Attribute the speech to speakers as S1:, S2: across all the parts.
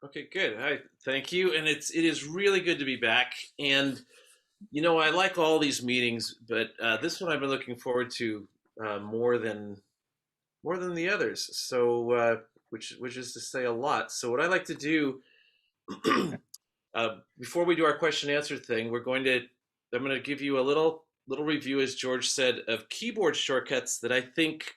S1: Okay, good. Hi, thank you. And it is really good to be back. And I like all these meetings, but this one I've been looking forward to more than the others. So, which is to say a lot. So, what I like to do before we do our question and answer thing, I'm going to give you a little review, as George said, of keyboard shortcuts that I think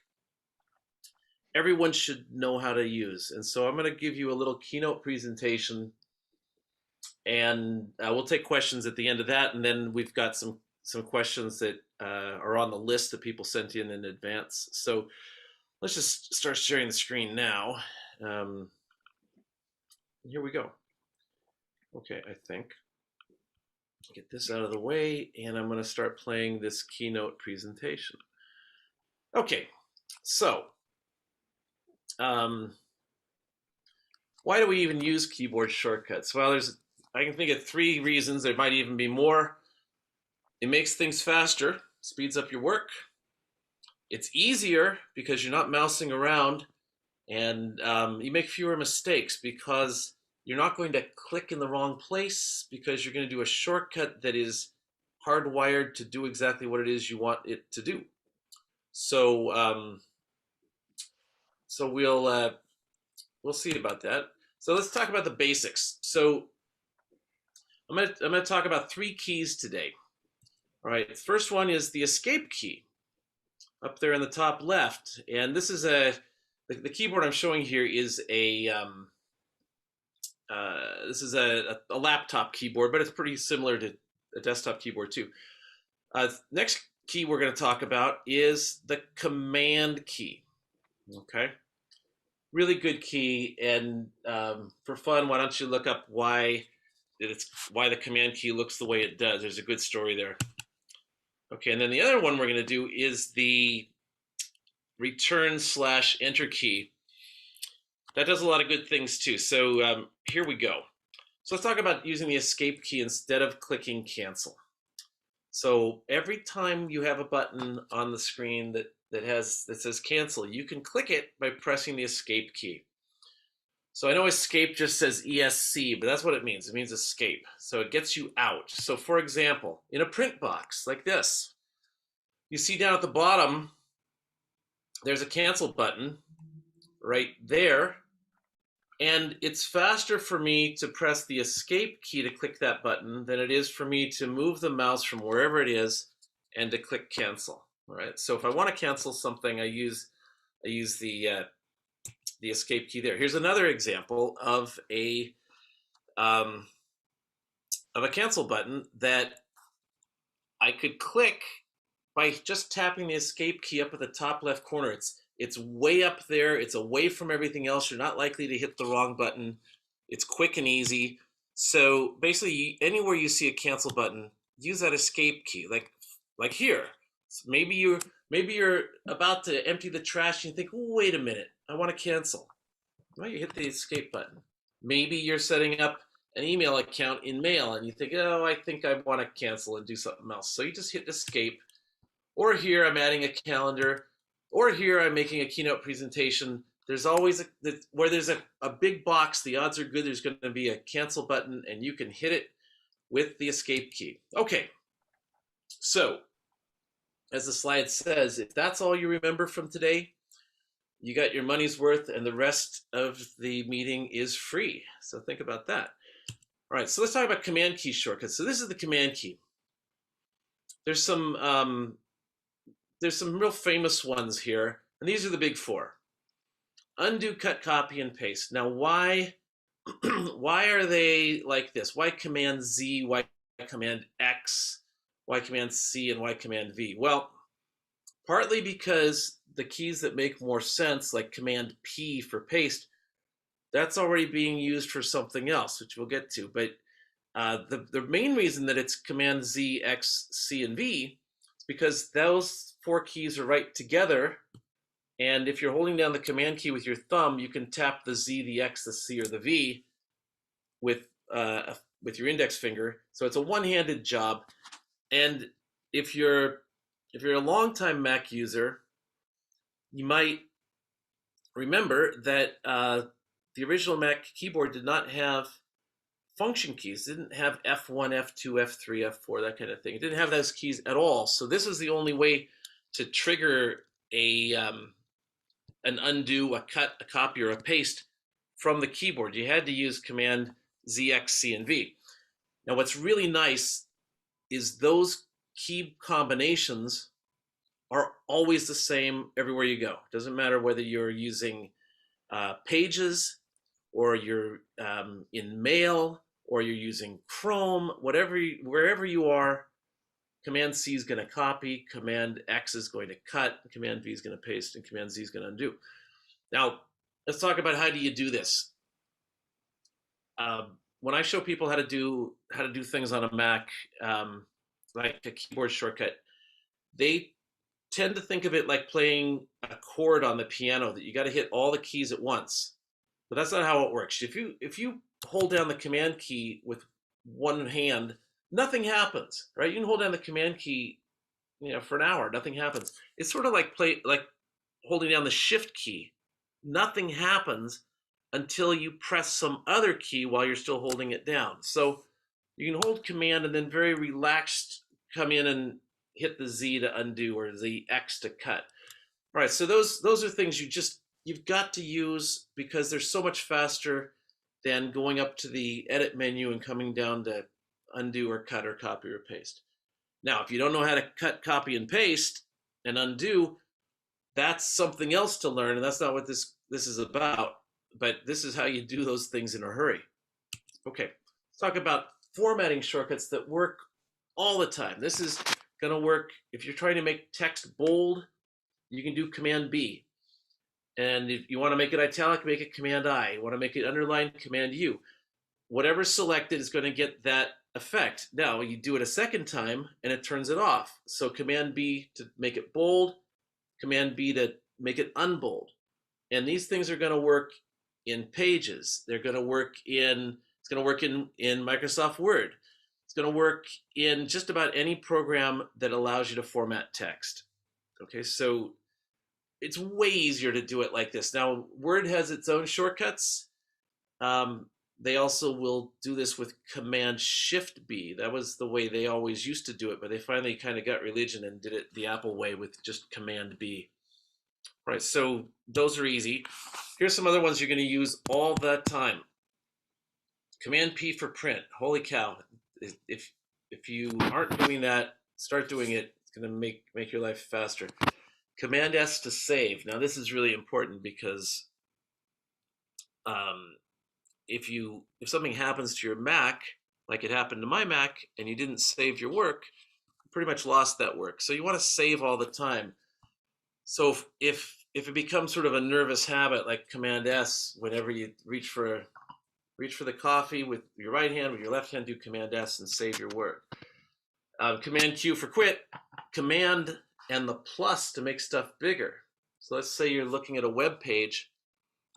S1: everyone should know how to use. And so, I'm going to give you a little keynote presentation and we'll take questions at the end of that, and then we've got some questions that are on the list that people sent in advance. So let's just start sharing the screen now. Um, Here we go. Okay, I think get this out of the way, and I'm going to start playing this keynote presentation. Okay, so um, why do we even use keyboard shortcuts? Well, I can think of three reasons. There might even be more. It makes things faster, speeds up your work. It's easier because you're not mousing around, and you make fewer mistakes because you're not going to click in the wrong place because you're going to do a shortcut that is hardwired to do exactly what it is you want it to do. So we'll see about that. So let's talk about the basics. So I'm gonna talk about three keys today. All right, the first one is the escape key up there in the top left, and the keyboard I'm showing here is this is a laptop keyboard, but it's pretty similar to a desktop keyboard too. Next key we're going to talk about is the command key. Okay, really good key, and for fun, why don't you look up why the command key looks the way it does? There's a good story there. Okay, and then the other one we're going to do is the return/enter key. That does a lot of good things too. So here we go. So let's talk about using the escape key instead of clicking cancel. So every time you have a button on the screen that says cancel, you can click it by pressing the escape key. So I know escape just says ESC, but that's what it means. It means escape. So it gets you out. So for example, in a print box like this, you see down at the bottom, there's a cancel button right there. And it's faster for me to press the escape key to click that button than it is for me to move the mouse from wherever it is and to click cancel. All right. So if I want to cancel something, I use the escape key there. Here's another example of a cancel button that I could click by just tapping the escape key up at the top left corner. It's way up there. It's away from everything else. You're not likely to hit the wrong button. It's quick and easy. So basically, anywhere you see a cancel button, use that escape key. Like here, so maybe you're about to empty the trash and you think, oh, wait a minute, I want to cancel. Well, you hit the escape button. Maybe you're setting up an email account in Mail and you think, oh, I think I want to cancel and do something else. So you just hit escape. Or here I'm adding a calendar, or here I'm making a keynote presentation. There's always where there's a big box, the odds are good there's going to be a cancel button, and you can hit it with the escape key. Okay, so as the slide says, if that's all you remember from today, you got your money's worth, and the rest of the meeting is free. So think about that. All right, so let's talk about command key shortcuts. So this is the command key. There's some real famous ones here, and these are the big four. Undo, cut, copy, and paste. Now, why are they like this? Why Command Z? Why Command X? Why Command C? And why Command V? Well, partly because the keys that make more sense, like Command P for paste, that's already being used for something else, which we'll get to. But the main reason that it's Command Z, X, C, and V is because those four keys are right together. And if you're holding down the command key with your thumb, you can tap the Z, the X, the C, or the V with your index finger. So it's a one-handed job. And if you're a longtime Mac user, you might remember that the original Mac keyboard did not have function keys. It didn't have F1, F2, F3, F4, that kind of thing. It didn't have those keys at all. So this was the only way to trigger an undo, a cut, a copy, or a paste from the keyboard. You had to use Command Z, X, C, and V. Now what's really nice is those key combinations are always the same everywhere you go. It doesn't matter whether you're using Pages, or you're in Mail, or you're using Chrome, wherever you are, Command C is going to copy, Command X is going to cut, Command V is going to paste, and Command Z is going to undo. Now, let's talk about how do you do this. When I show people how to do things on a Mac, like a keyboard shortcut, they tend to think of it like playing a chord on the piano, that you got to hit all the keys at once. But that's not how it works. If you hold down the Command key with one hand, nothing happens, right? You can hold down the Command key, for an hour, nothing happens. It's sort of like holding down the Shift key. Nothing happens until you press some other key while you're still holding it down. So you can hold Command and then very relaxed come in and hit the Z to undo, or the X to cut. All right, so those are things you've got to use, because they're so much faster than going up to the edit menu and coming down to undo or cut or copy or paste. Now, if you don't know how to cut, copy, and paste and undo, that's something else to learn, and that's not what this is about. But this is how you do those things in a hurry. Okay, let's talk about formatting shortcuts that work all the time. This is going to work if you're trying to make text bold. You can do Command B. And if you want to make it italic, make it Command I. You want to make it underlined, Command U. Whatever's selected is going to get that effect. Now, you do it a second time, and it turns it off. So Command B to make it bold, Command B to make it unbold. And these things are going to work in Pages. It's going to work in Microsoft Word. It's going to work in just about any program that allows you to format text. Okay, so it's way easier to do it like this. Now, Word has its own shortcuts. They also will do this with Command Shift B. That was the way they always used to do it, but they finally kind of got religion and did it the Apple way with just Command B. All right, so those are easy. Here's some other ones you're going to use all the time. Command P for print. Holy cow! If you aren't doing that, start doing it. It's going to make your life faster. Command S to save. Now this is really important, because if something happens to your Mac, like it happened to my Mac, and you didn't save your work, you pretty much lost that work. So you want to save all the time. So if it becomes sort of a nervous habit, like Command S, whenever you reach for the coffee with your right hand, with your left hand, do Command S and save your work. Command Q for quit. Command and the plus to make stuff bigger. So let's say you're looking at a web page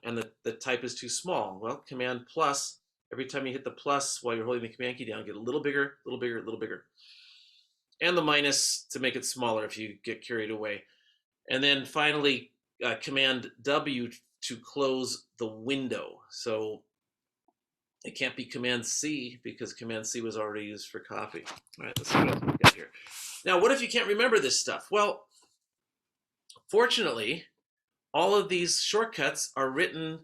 S1: and the type is too small. Well, Command plus, every time you hit the plus while you're holding the Command key down, get a little bigger, a little bigger, a little bigger. And the minus to make it smaller if you get carried away. And then finally, Command W to close the window. So it can't be Command C, because Command C was already used for copy. All right, let's see what we got here. Now, what if you can't remember this stuff? Well, fortunately, all of these shortcuts are written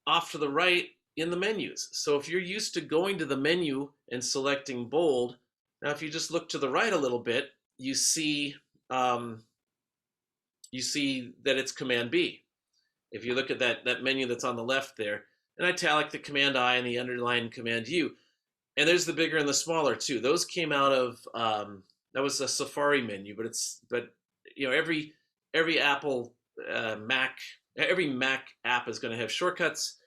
S1: off to the right in the menus. So if you're used to going to the menu and selecting bold, now if you just look to the right a little bit, you see that it's Command B. If you look at that menu that's on the left there, and italic, the Command I, and the underline Command U. And there's the bigger and the smaller too. Those came out of that was a Safari menu, but every Apple Mac, every Mac app is going to have shortcuts,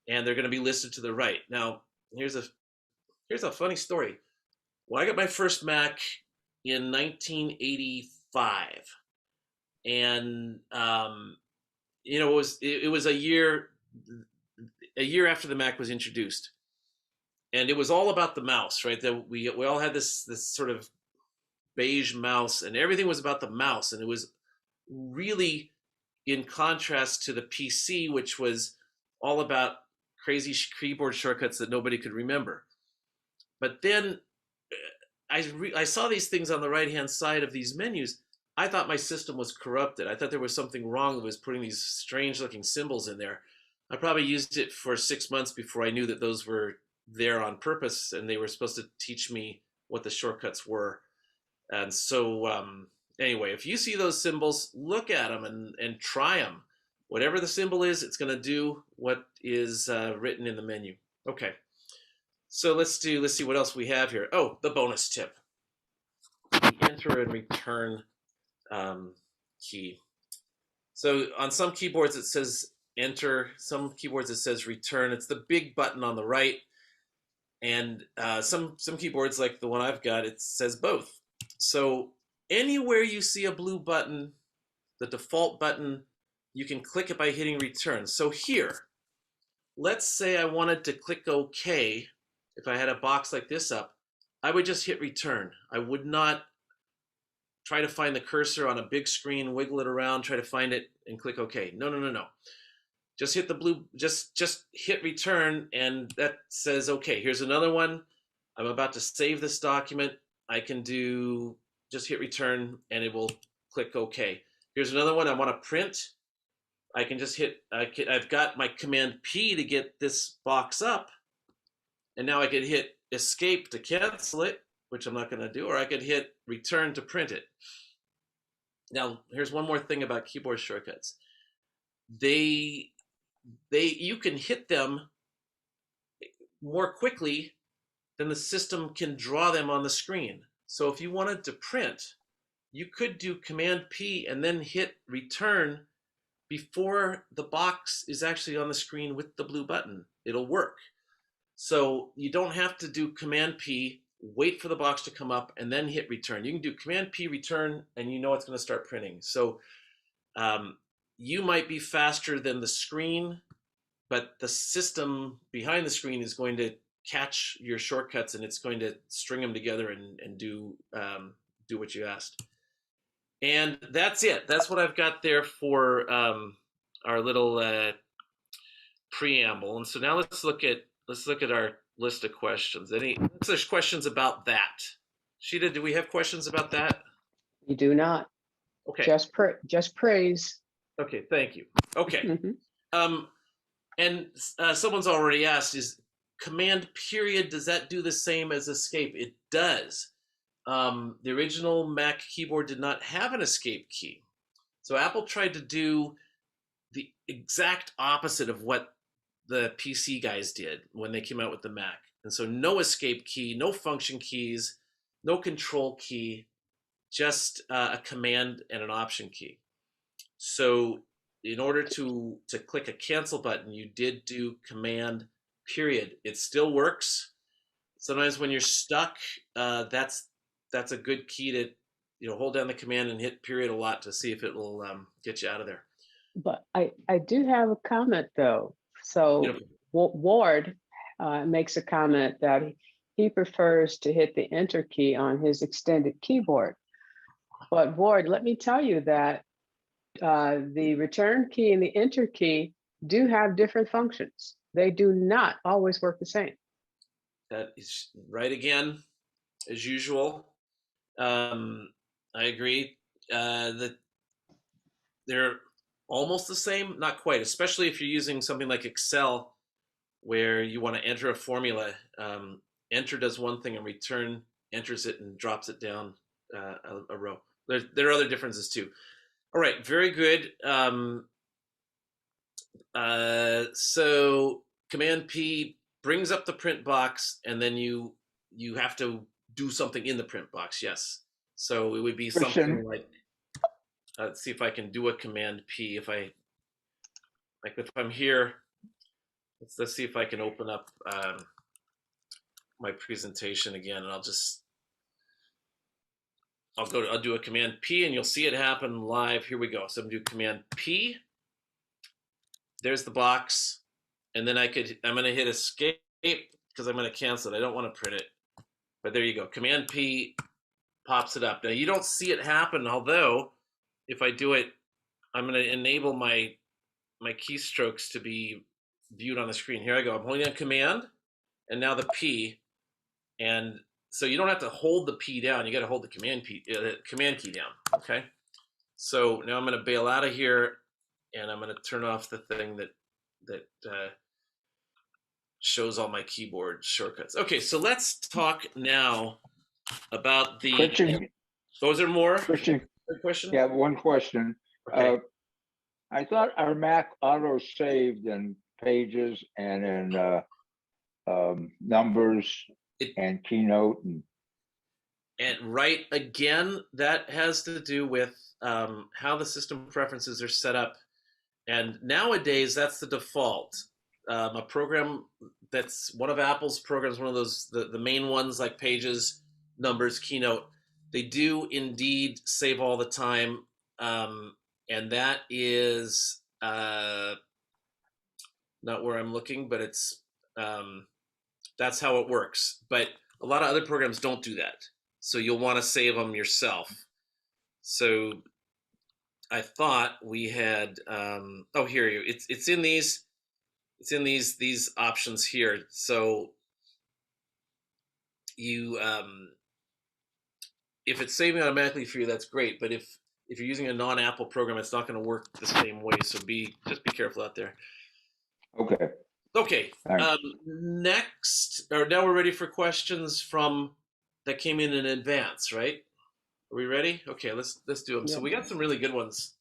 S1: and they're going to be listed to the right. Now, here's a funny story. Well, I got my first Mac in 1985, and it was a year after the Mac was introduced, and it was all about the mouse, right? That we all had this sort of beige mouse, and everything was about the mouse, and it was really in contrast to the PC, which was all about crazy keyboard shortcuts that nobody could remember. But then I saw these things on the right hand side of these menus. I thought my system was corrupted. I thought there was something wrong that was putting these strange looking symbols in there. I probably used it for 6 months before I knew that those were there on purpose and they were supposed to teach me what the shortcuts were. And so, anyway, if you see those symbols, look at them and try them. Whatever the symbol is, it's going to do what is written in the menu. Okay. So let's see what else we have here. Oh, the bonus tip: the enter and return key. So on some keyboards it says enter, some keyboards it says return. It's the big button on the right, and some keyboards like the one I've got, it says both. So anywhere you see a blue button, the default button, you can click it by hitting return. So here, let's say I wanted to click OK. If I had a box like this up, I would just hit return. I would not try to find the cursor on a big screen, wiggle it around, try to find it, and click OK. No. Just hit the blue, just hit return, and that says, okay, here's another one. I'm about to save this document. I can just hit return, and it will click OK. Here's another one I want to print. I can just hit, I've got my Command P to get this box up, and now I could hit escape to cancel it, which I'm not going to do, or I could hit return to print it. Now, here's one more thing about keyboard shortcuts. You can hit them more quickly than the system can draw them on the screen. So if you wanted to print, you could do Command P and then hit return before the box is actually on the screen with the blue button. It'll work. So you don't have to do Command P, wait for the box to come up, and then hit return. You can do Command P return, and you know it's going to start printing. So you might be faster than the screen, but the system behind the screen is going to catch your shortcuts, and it's going to string them together and do what you asked. And that's it. That's what I've got there for our little preamble. And so now let's look at our list of questions. There's questions about that. Sheeta, do we have questions about that?
S2: You do not.
S1: Okay.
S2: Just praise.
S1: Okay, thank you. Okay. And someone's already asked, is Command period, does that do the same as escape? It does. The original Mac keyboard did not have an escape key. So Apple tried to do the exact opposite of what the PC guys did when they came out with the Mac. And so no escape key, no function keys, no control key, just a command and an option key. So in order to click a cancel button, you did do Command period. It still works. Sometimes when you're stuck, that's a good key to hold down the command and hit period a lot to see if it will get you out of there.
S2: But I do have a comment though. So
S1: Beautiful.
S2: Ward makes a comment that he prefers to hit the enter key on his extended keyboard. But Ward, let me tell you that the return key and the enter key do have different functions. They do not always work the same.
S1: That is right again, as usual. I agree that they're almost the same, not quite, especially if you're using something like Excel where you want to enter a formula. Enter does one thing and return enters it and drops it down a row. There are other differences too. All right, very good. So Command P brings up the print box, and then you have to do something in the print box. Yes. So it would be something like, let's see if I can do a Command P. If I'm here, let's see if I can open up my presentation again, and I'll do a Command P, and you'll see it happen live. Here we go. So I'm gonna do Command P. There's the box, and then I'm gonna hit escape because I'm gonna cancel it. I don't want to print it, but there you go. Command P pops it up. Now you don't see it happen, although if I do it, I'm gonna enable my keystrokes to be viewed on the screen. Here I go. I'm holding down Command and now the P, and so you don't have to hold the P down. You got to hold the command key down. Okay. So now I'm going to bail out of here, and I'm going to turn off the thing that shows all my keyboard shortcuts. Okay, so let's talk now about the.
S3: Christian,
S1: Those are more.
S3: Christian,
S1: Good question.
S3: yeah, one question.
S1: Okay.
S3: I thought our Mac auto saved in Pages and in Numbers and Keynote.
S1: And right, again, that has to do with how the system preferences are set up. And nowadays, that's the default. A program that's one of Apple's programs, one of those, the main ones like Pages, Numbers, Keynote, they do indeed save all the time. And that is not where I'm looking, but it's that's how it works. But a lot of other programs don't do that. So you'll want to save them yourself. So I thought we had oh, here you it's in these options here. So you if it's saving automatically for you, that's great. But if you're using a non-Apple program, it's not going to work the same way. So just be careful out there.
S3: Okay.
S1: Okay. Next, or now we're ready for questions from that came in advance, right? Are we ready? Okay, let's do them. Yeah. So we got some really good ones.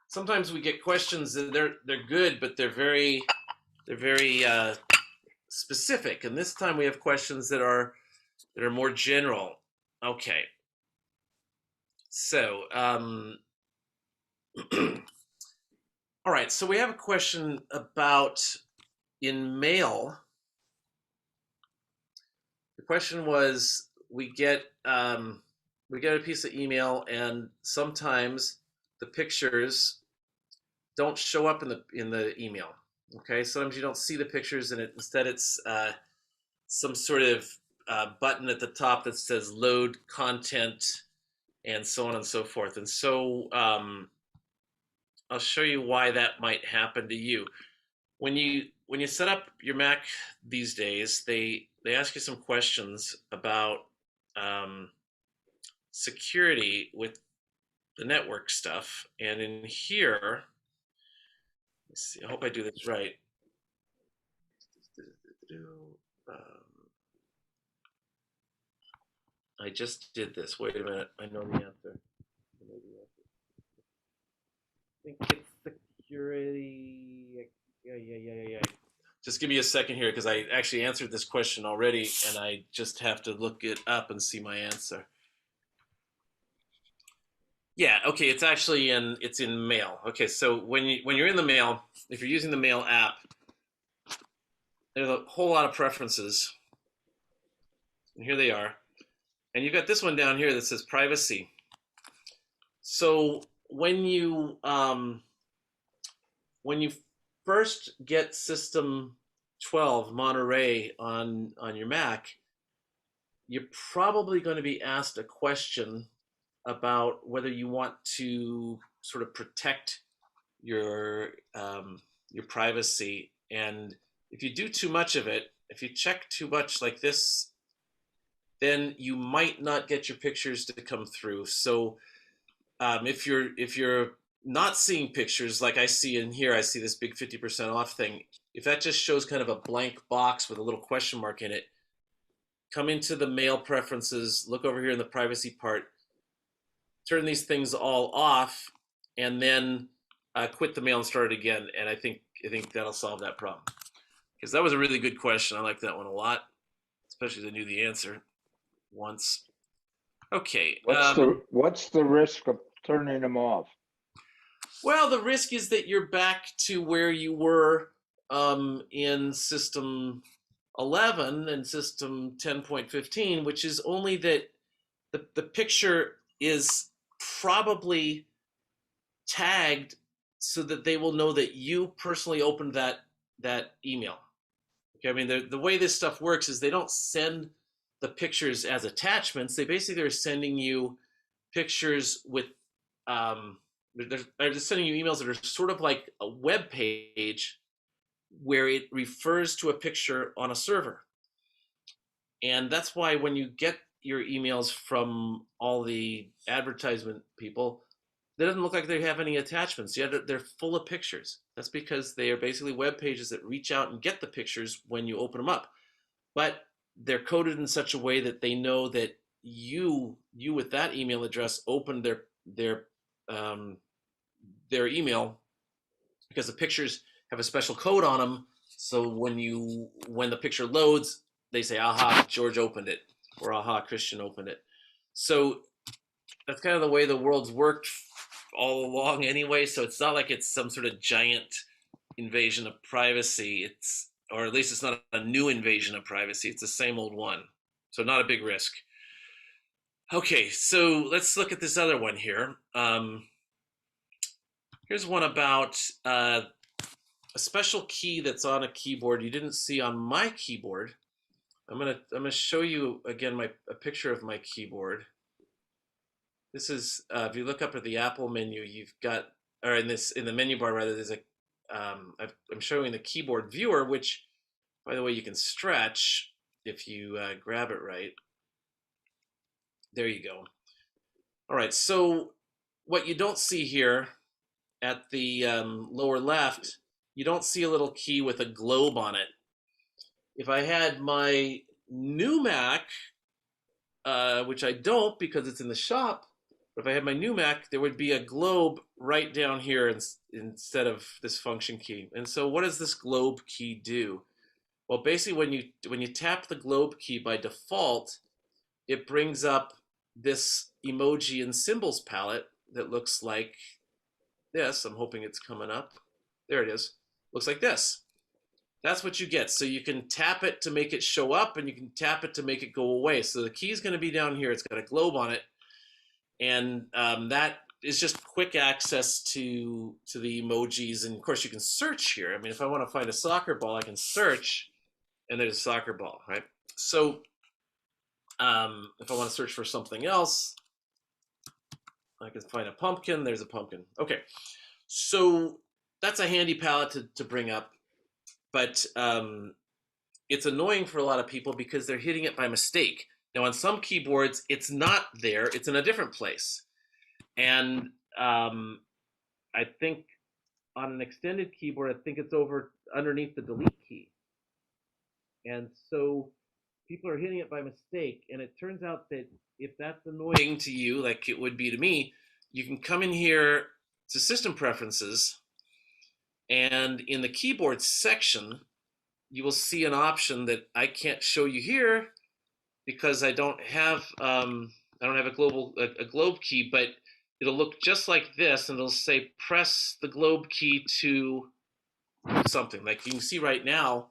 S1: Sometimes we get questions that they're good, but they're very specific. And this time we have questions that are more general. Okay. So, all right. So we have a question about in mail. The question was, we get a piece of email, and sometimes the pictures don't show up in the email. Okay, sometimes you don't see the pictures, and instead it's some sort of button at the top that says load content, and so on and so forth. And so I'll show you why that might happen to you. When you set up your Mac these days, they ask you some questions about security with the network stuff. And in here, let's see, I hope I do this right. I just did this. Wait a minute. I know the answer. I think it's security. Yeah. Just give me a second here, because I actually answered this question already, and I just have to look it up and see my answer. Yeah, okay, it's actually it's in Mail. Okay, so when you're in the Mail, if you're using the Mail app, there's a whole lot of preferences. And here they are. And you've got this one down here that says privacy. So when you first get System 12 Monterey on your Mac, you're probably going to be asked a question about whether you want to sort of protect your privacy. And if you do too much of it, if you check too much like this, then you might not get your pictures to come through. So if you're not seeing pictures like I see in here, I see this big 50% off thing. If that just shows kind of a blank box with a little question mark in it, come into the Mail preferences, look over here in the privacy part, turn these things all off, and then quit the Mail and start it again. And I think that'll solve that problem. Because that was a really good question. I like that one a lot, especially as I knew the answer once. Okay.
S3: What's the risk of turning them off?
S1: Well, the risk is that you're back to where you were in System 11 and System 10.15, which is only that the picture is probably tagged so that they will know that you personally opened that email. Okay, I mean, the way this stuff works is they don't send the pictures as attachments. They basically are sending you pictures with they're just sending you emails that are sort of like a web page where it refers to a picture on a server. And that's why when you get your emails from all the advertisement people, they doesn't look like they have any attachments. Yet they're full of pictures. That's because they are basically web pages that reach out and get the pictures when you open them up. But they're coded in such a way that they know that you with that email address opened their email, because the pictures have a special code on them. So when the picture loads, they say, "Aha, George opened it," or "Aha, Christian opened it." So that's kind of the way the world's worked all along anyway. So it's not like it's some sort of giant invasion of privacy. Or at least it's not a new invasion of privacy. It's the same old one. So not a big risk. Okay, so let's look at this other one here. Here's one about a special key that's on a keyboard you didn't see on my keyboard. I'm gonna show you again a picture of my keyboard. This is if you look up at the Apple menu, you've got, or in the menu bar rather, there's a I'm showing the keyboard viewer, which, by the way, you can stretch if you grab it right. There you go. All right, so what you don't see here at the lower left, you don't see a little key with a globe on it. If I had my new Mac, which I don't because it's in the shop, but if I had my new Mac, there would be a globe right down here instead of this function key. And so what does this globe key do? Well, basically when you tap the globe key by default, it brings up this emoji and symbols palette that looks like this. I'm hoping it's coming up. There it is. Looks like this. That's what you get. So you can tap it to make it show up, and you can tap it to make it go away. So the key is going to be down here. It's got a globe on it, and that is just quick access to the emojis. And of course, you can search here. I mean, if I want to find a soccer ball, I can search, and there's a soccer ball, right? So if I want to search for something else, I can find a pumpkin. There's a pumpkin. Okay, so that's a handy palette to bring up. But it's annoying for a lot of people because they're hitting it by mistake. Now, on some keyboards, it's not there. It's in a different place. And I think on an extended keyboard, I think it's over underneath the delete key. And so people are hitting it by mistake. And it turns out that if that's annoying to you, like it would be to me, you can come in here to System Preferences, and in the keyboard section, you will see an option that I can't show you here because I don't have a globe key, but it'll look just like this, and it'll say press the globe key to something. Like you can see right now,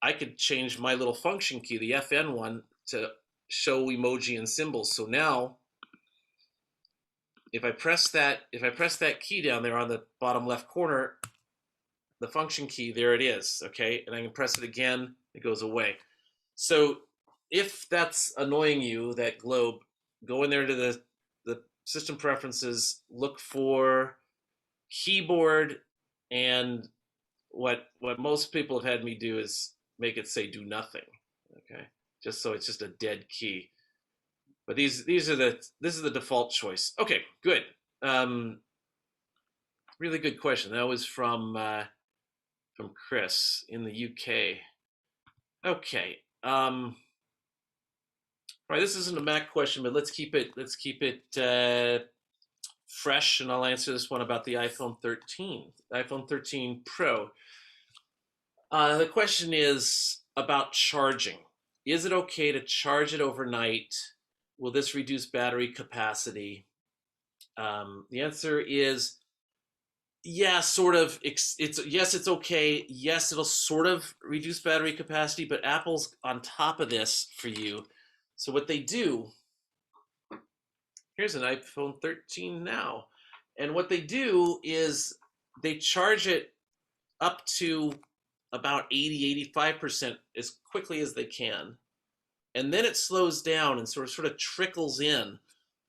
S1: I could change my little function key, the FN one, to show emoji and symbols. So now, if I press that key down there on the bottom left corner, the function key, there it is, okay? And I can press it again, it goes away. So if that's annoying you, that globe, go in there to the System Preferences, look for keyboard, and what most people have had me do is make it say do nothing, okay? Just so it's just a dead key. But this is the default choice. Okay, good. Really good question. That was from Chris in the UK. Okay. All right, this isn't a Mac question, but let's keep it fresh, and I'll answer this one about the iPhone 13, iPhone 13 Pro. The question is about charging. Is it okay to charge it overnight? Will this reduce battery capacity? The answer is yeah, sort of. It's okay. Yes, it'll sort of reduce battery capacity, but Apple's on top of this for you. So what they do, here's an iPhone 13 now, and what they do is they charge it up to about 80-85% as quickly as they can, and then it slows down and sort of trickles in.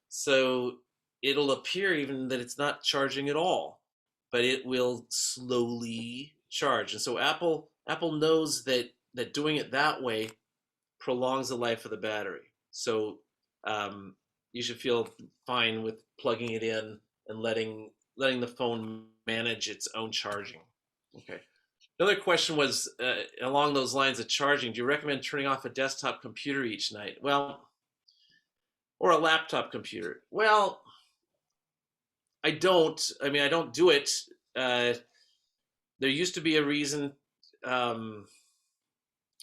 S1: So it'll appear even that it's not charging at all, but it will slowly charge. And so Apple knows that doing it that way prolongs the life of the battery. So you should feel fine with plugging it in and letting the phone manage its own charging. Okay. Another question was along those lines of charging. Do you recommend turning off a desktop computer each night? Well, or a laptop computer? Well, I don't. I mean, I don't do it. Uh, there used to be a reason. Um,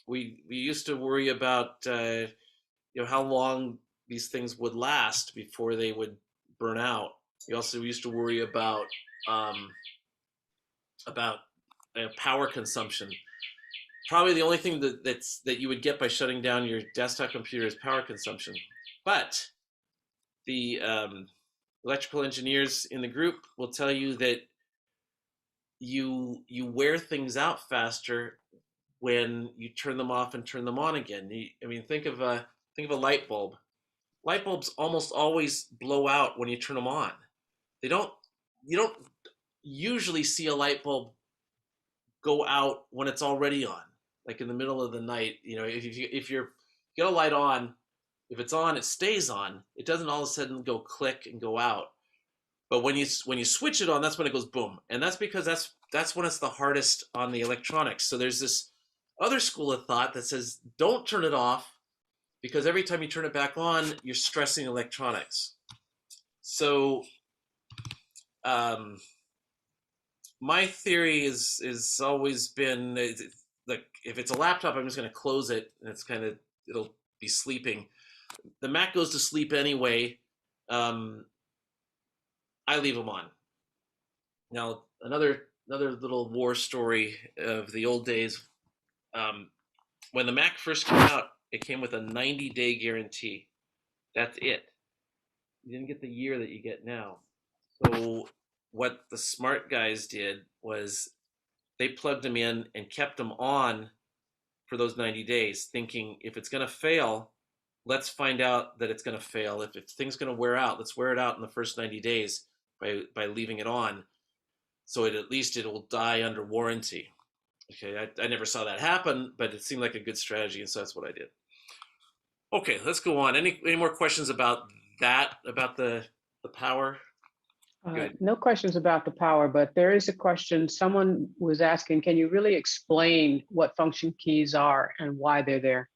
S1: we used to worry about how long these things would last before they would burn out. We also used to worry um, about power consumption. Probably the only thing that you would get by shutting down your desktop computer is power consumption. But the electrical engineers in the group will tell you that you wear things out faster when you turn them off and turn them on again. I mean, think of a light bulb. Light bulbs almost always blow out when you turn them on. They don't. You don't usually see a light bulb go out when it's already on, like in the middle of the night. If you get a light on, if it's on, it stays on. It doesn't all of a sudden go click and go out. But when you switch it on, that's when it goes boom, and that's because that's when it's the hardest on the electronics. So there's this other school of thought that says don't turn it off because every time you turn it back on, you're stressing electronics. So my theory is always been like if it's a laptop, I'm just going to close it and it'll be sleeping. The Mac goes to sleep anyway. I leave them on. Now another little war story of the old days. When the Mac first came out, it came with a 90-day guarantee. That's it. You didn't get the year that you get now. So what the smart guys did was they plugged them in and kept them on for those 90 days, thinking if it's going to fail, let's find out that it's going to fail. If things going to wear out, let's wear it out in the first 90 days by leaving it on. So at least it will die under warranty. Okay, I never saw that happen, but it seemed like a good strategy, and so that's what I did. Okay, let's go on. Any more questions about that, about the power?
S2: No questions about the power, but there is a question. Someone was asking, can you really explain what function keys are and why they're there?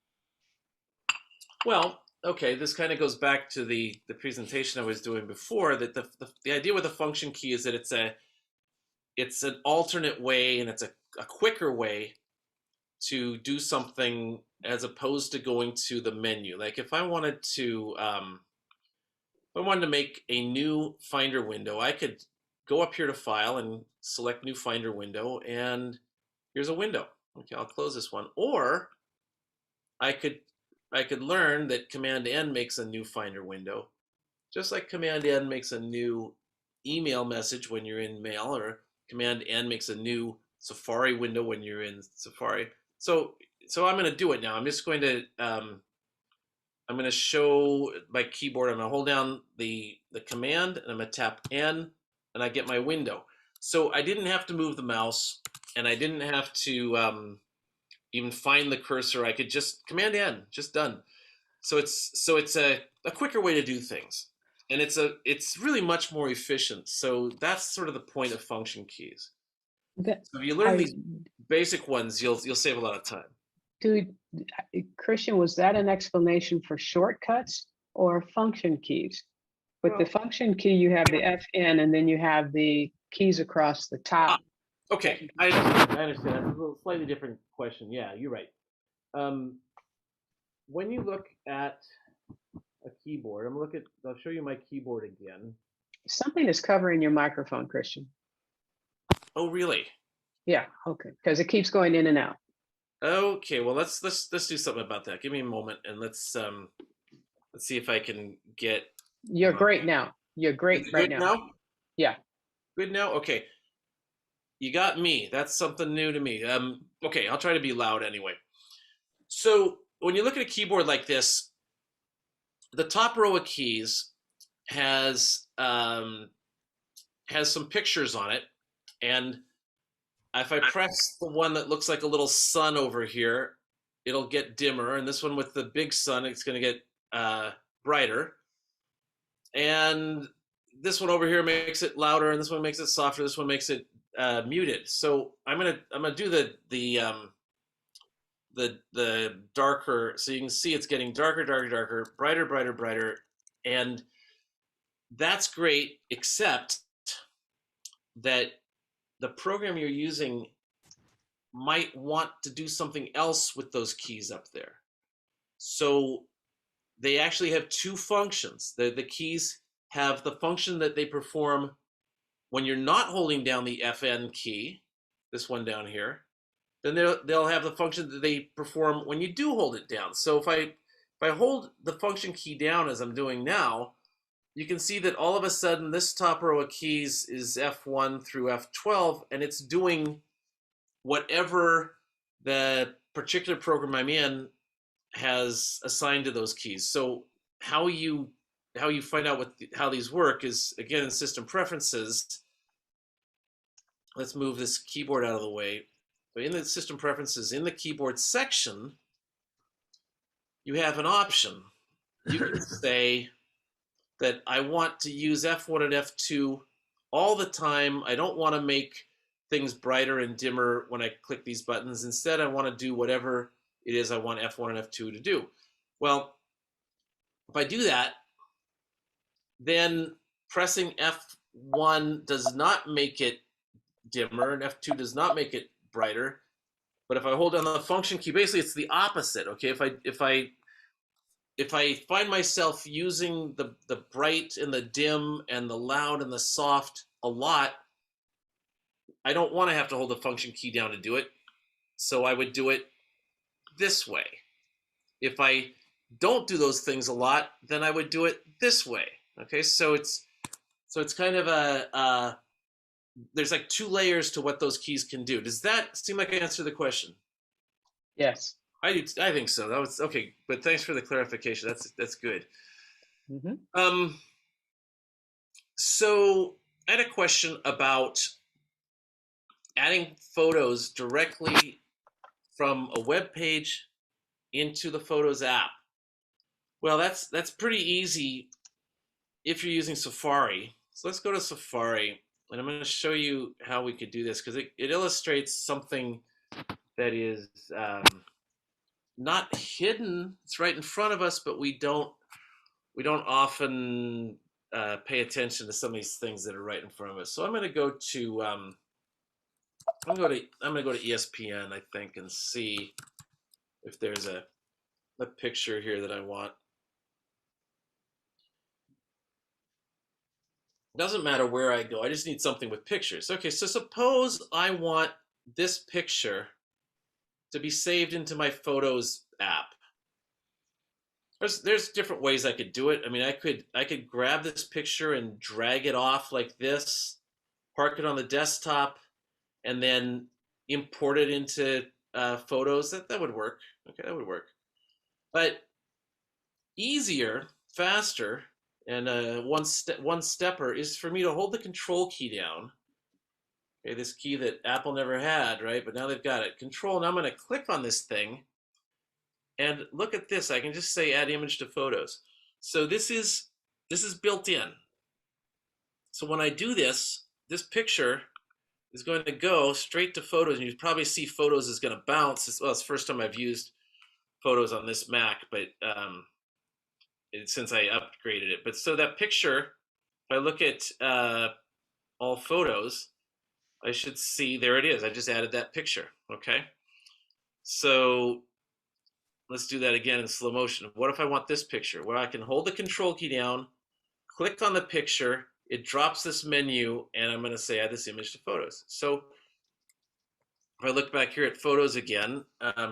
S1: Well, okay, this kind of goes back to the presentation I was doing before, that the idea with a function key is that it's an alternate way and it's a quicker way to do something as opposed to going to the menu. Like if I wanted to make a new Finder window, I could go up here to File and select New Finder Window, and here's a window. Okay, I'll close this one. Or I could learn that Command N makes a new Finder window, just like Command N makes a new email message when you're in Mail, or Command N makes a new Safari window when you're in Safari. So I'm going to do it now. I'm just going to I'm going to show my keyboard. I'm going to hold down the command and I'm going to tap N and I get my window. So I didn't have to move the mouse and I didn't have to even find the cursor. I could just Command N, just done. So it's a quicker way to do things, and it's really much more efficient. So that's sort of the point of function keys. So if you learn these basic ones, you'll save a lot of time.
S2: Dude, Christian, was that an explanation for shortcuts or function keys? With the function key, you have the FN, and then you have the keys across the top.
S1: Okay, I understand. It's a little slightly different question. Yeah, you're right. When you look at a keyboard, I'll show you my keyboard again. Something
S2: is covering your microphone, Christian.
S1: Oh, really?
S2: Yeah, okay, because it keeps going in and out.
S1: Okay, well let's do something about that. Give me a moment and let's see if I can get.
S2: You're great now. You're great right now. Yeah.
S1: Good now? Okay. You got me. That's something new to me. Okay, I'll try to be loud anyway. So when you look at a keyboard like this, the top row of keys has some pictures on it, and if I press the one that looks like a little sun over here, it'll get dimmer. And this one with the big sun, it's going to get brighter. And this one over here makes it louder, and this one makes it softer. This one makes it muted. So I'm gonna do the darker, so you can see it's getting darker, darker, darker, brighter, brighter, brighter, and that's great, except that the program you're using might want to do something else with those keys up there. So they actually have two functions. The keys have the function that they perform when you're not holding down the FN key, this one down here. Then they'll have the function that they perform when you do hold it down. So if I hold the function key down as I'm doing now, you can see that all of a sudden this top row of keys is F1 through F12, and it's doing whatever the particular program I'm in has assigned to those keys. So how you find out how these work is, again, in system preferences. Let's move this keyboard out of the way. But in the system preferences, in the keyboard section, you have an option. You can say that I want to use F1 and F2 all the time. I don't want to make things brighter and dimmer when I click these buttons. Instead, I want to do whatever it is I want F1 and F2 to do. Well, if I do that, then pressing F1 does not make it dimmer, and F2 does not make it brighter. But if I hold down the function key, basically it's the opposite. Okay, if I find myself using the bright and the dim and the loud and the soft a lot, I don't want to have to hold the function key down to do it. So I would do it this way. If I don't do those things a lot, then I would do it this way. Okay, so it's kind of there's like two layers to what those keys can do. Does that seem like I answered the question?
S2: Yes.
S1: I think so. That was okay, but thanks for the clarification. That's good.
S2: Mm-hmm.
S1: So I had a question about adding photos directly from a web page into the Photos app. Well, that's pretty easy if you're using Safari. So let's go to Safari, and I'm going to show you how we could do this, because it illustrates something that is not hidden. It's right in front of us, but we don't often pay attention to some of these things that are right in front of us. So I'm going to go to I'm going to go to ESPN, I think, and see if there's a picture here that I want. Doesn't matter where I go. I just need something with pictures. Okay, so suppose I want this picture to be saved into my Photos app. There's different ways I could do it. I mean, I could grab this picture and drag it off like this, park it on the desktop, and then import it into Photos. That would work. Okay, that would work. But easier, faster, and one stepper is for me to hold the control key down. Okay, this key that Apple never had, right? But now they've got it. Control, and I'm going to click on this thing. And look at this. I can just say add image to Photos. So this is built in. So when I do this, this picture is going to go straight to Photos, and you probably see Photos is going to bounce. Well, it's the first time I've used Photos on this Mac, but since I upgraded it. But so that picture, if I look at all Photos, I should see, there it is. I just added that picture, okay? So let's do that again in slow motion. What if I want this picture? Well, I can hold the control key down, click on the picture, it drops this menu, and I'm going to say add this image to Photos. So if I look back here at Photos again,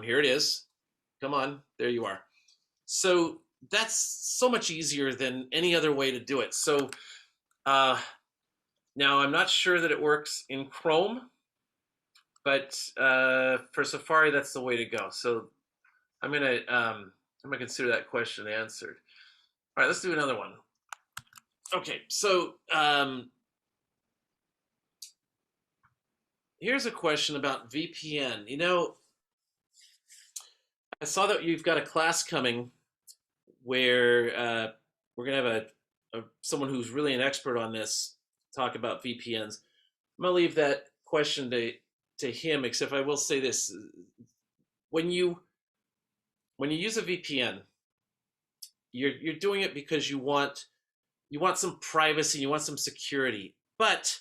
S1: here it is. Come on, there you are. So that's so much easier than any other way to do it. So now I'm not sure that it works in Chrome, but for Safari, that's the way to go. So I'm gonna consider that question answered. All right, let's do another one. Okay, so here's a question about VPN. You know, I saw that you've got a class coming where we're gonna have someone who's really an expert on this talk about VPNs. I'm gonna leave that question to him. Except I will say this: when you use a VPN, you're doing it because you want some privacy, you want some security. But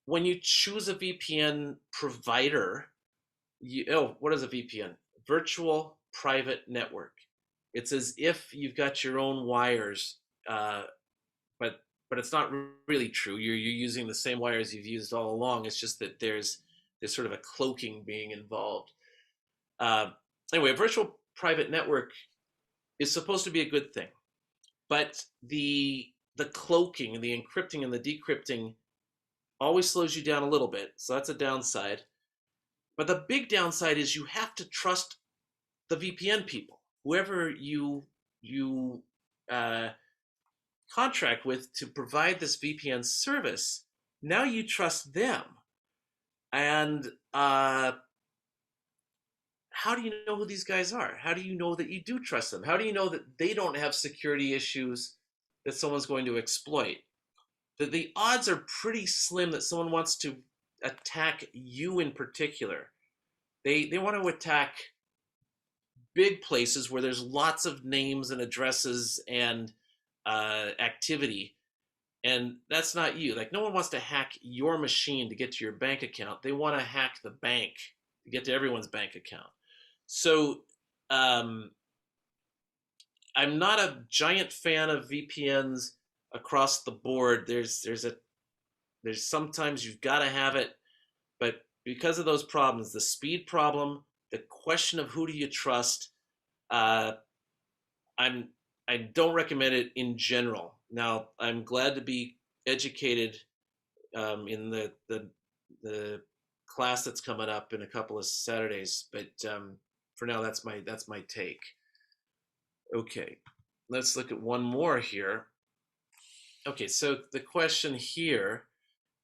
S1: when you choose a VPN provider, what is a VPN? Virtual private network. It's as if you've got your own wires, but it's not really true. You're using the same wires you've used all along. It's just that there's sort of a cloaking being involved. Uh, anyway, a virtual private network is supposed to be a good thing, but the cloaking, the encrypting, and the decrypting always slows you down a little bit. So that's a downside. But the big downside is you have to trust the VPN people, whoever you contract with to provide this VPN service. Now you trust them, and how do you know who these guys are? How do you know that you do trust them? How do you know that they don't have security issues that someone's going to exploit? The odds are pretty slim that someone wants to attack you in particular. They want to attack big places where there's lots of names and addresses and activity, and that's not you. Like, no one wants to hack your machine to get to your bank account. They want to hack the bank to get to everyone's bank account. So I'm not a giant fan of VPNs across the board. There's sometimes you've got to have it, but because of those problems, the speed problem, the question of who do you trust, I don't recommend it in general. Now, I'm glad to be educated in the class that's coming up in a couple of Saturdays, but for now, that's my take. Okay, let's look at one more here. Okay, so the question here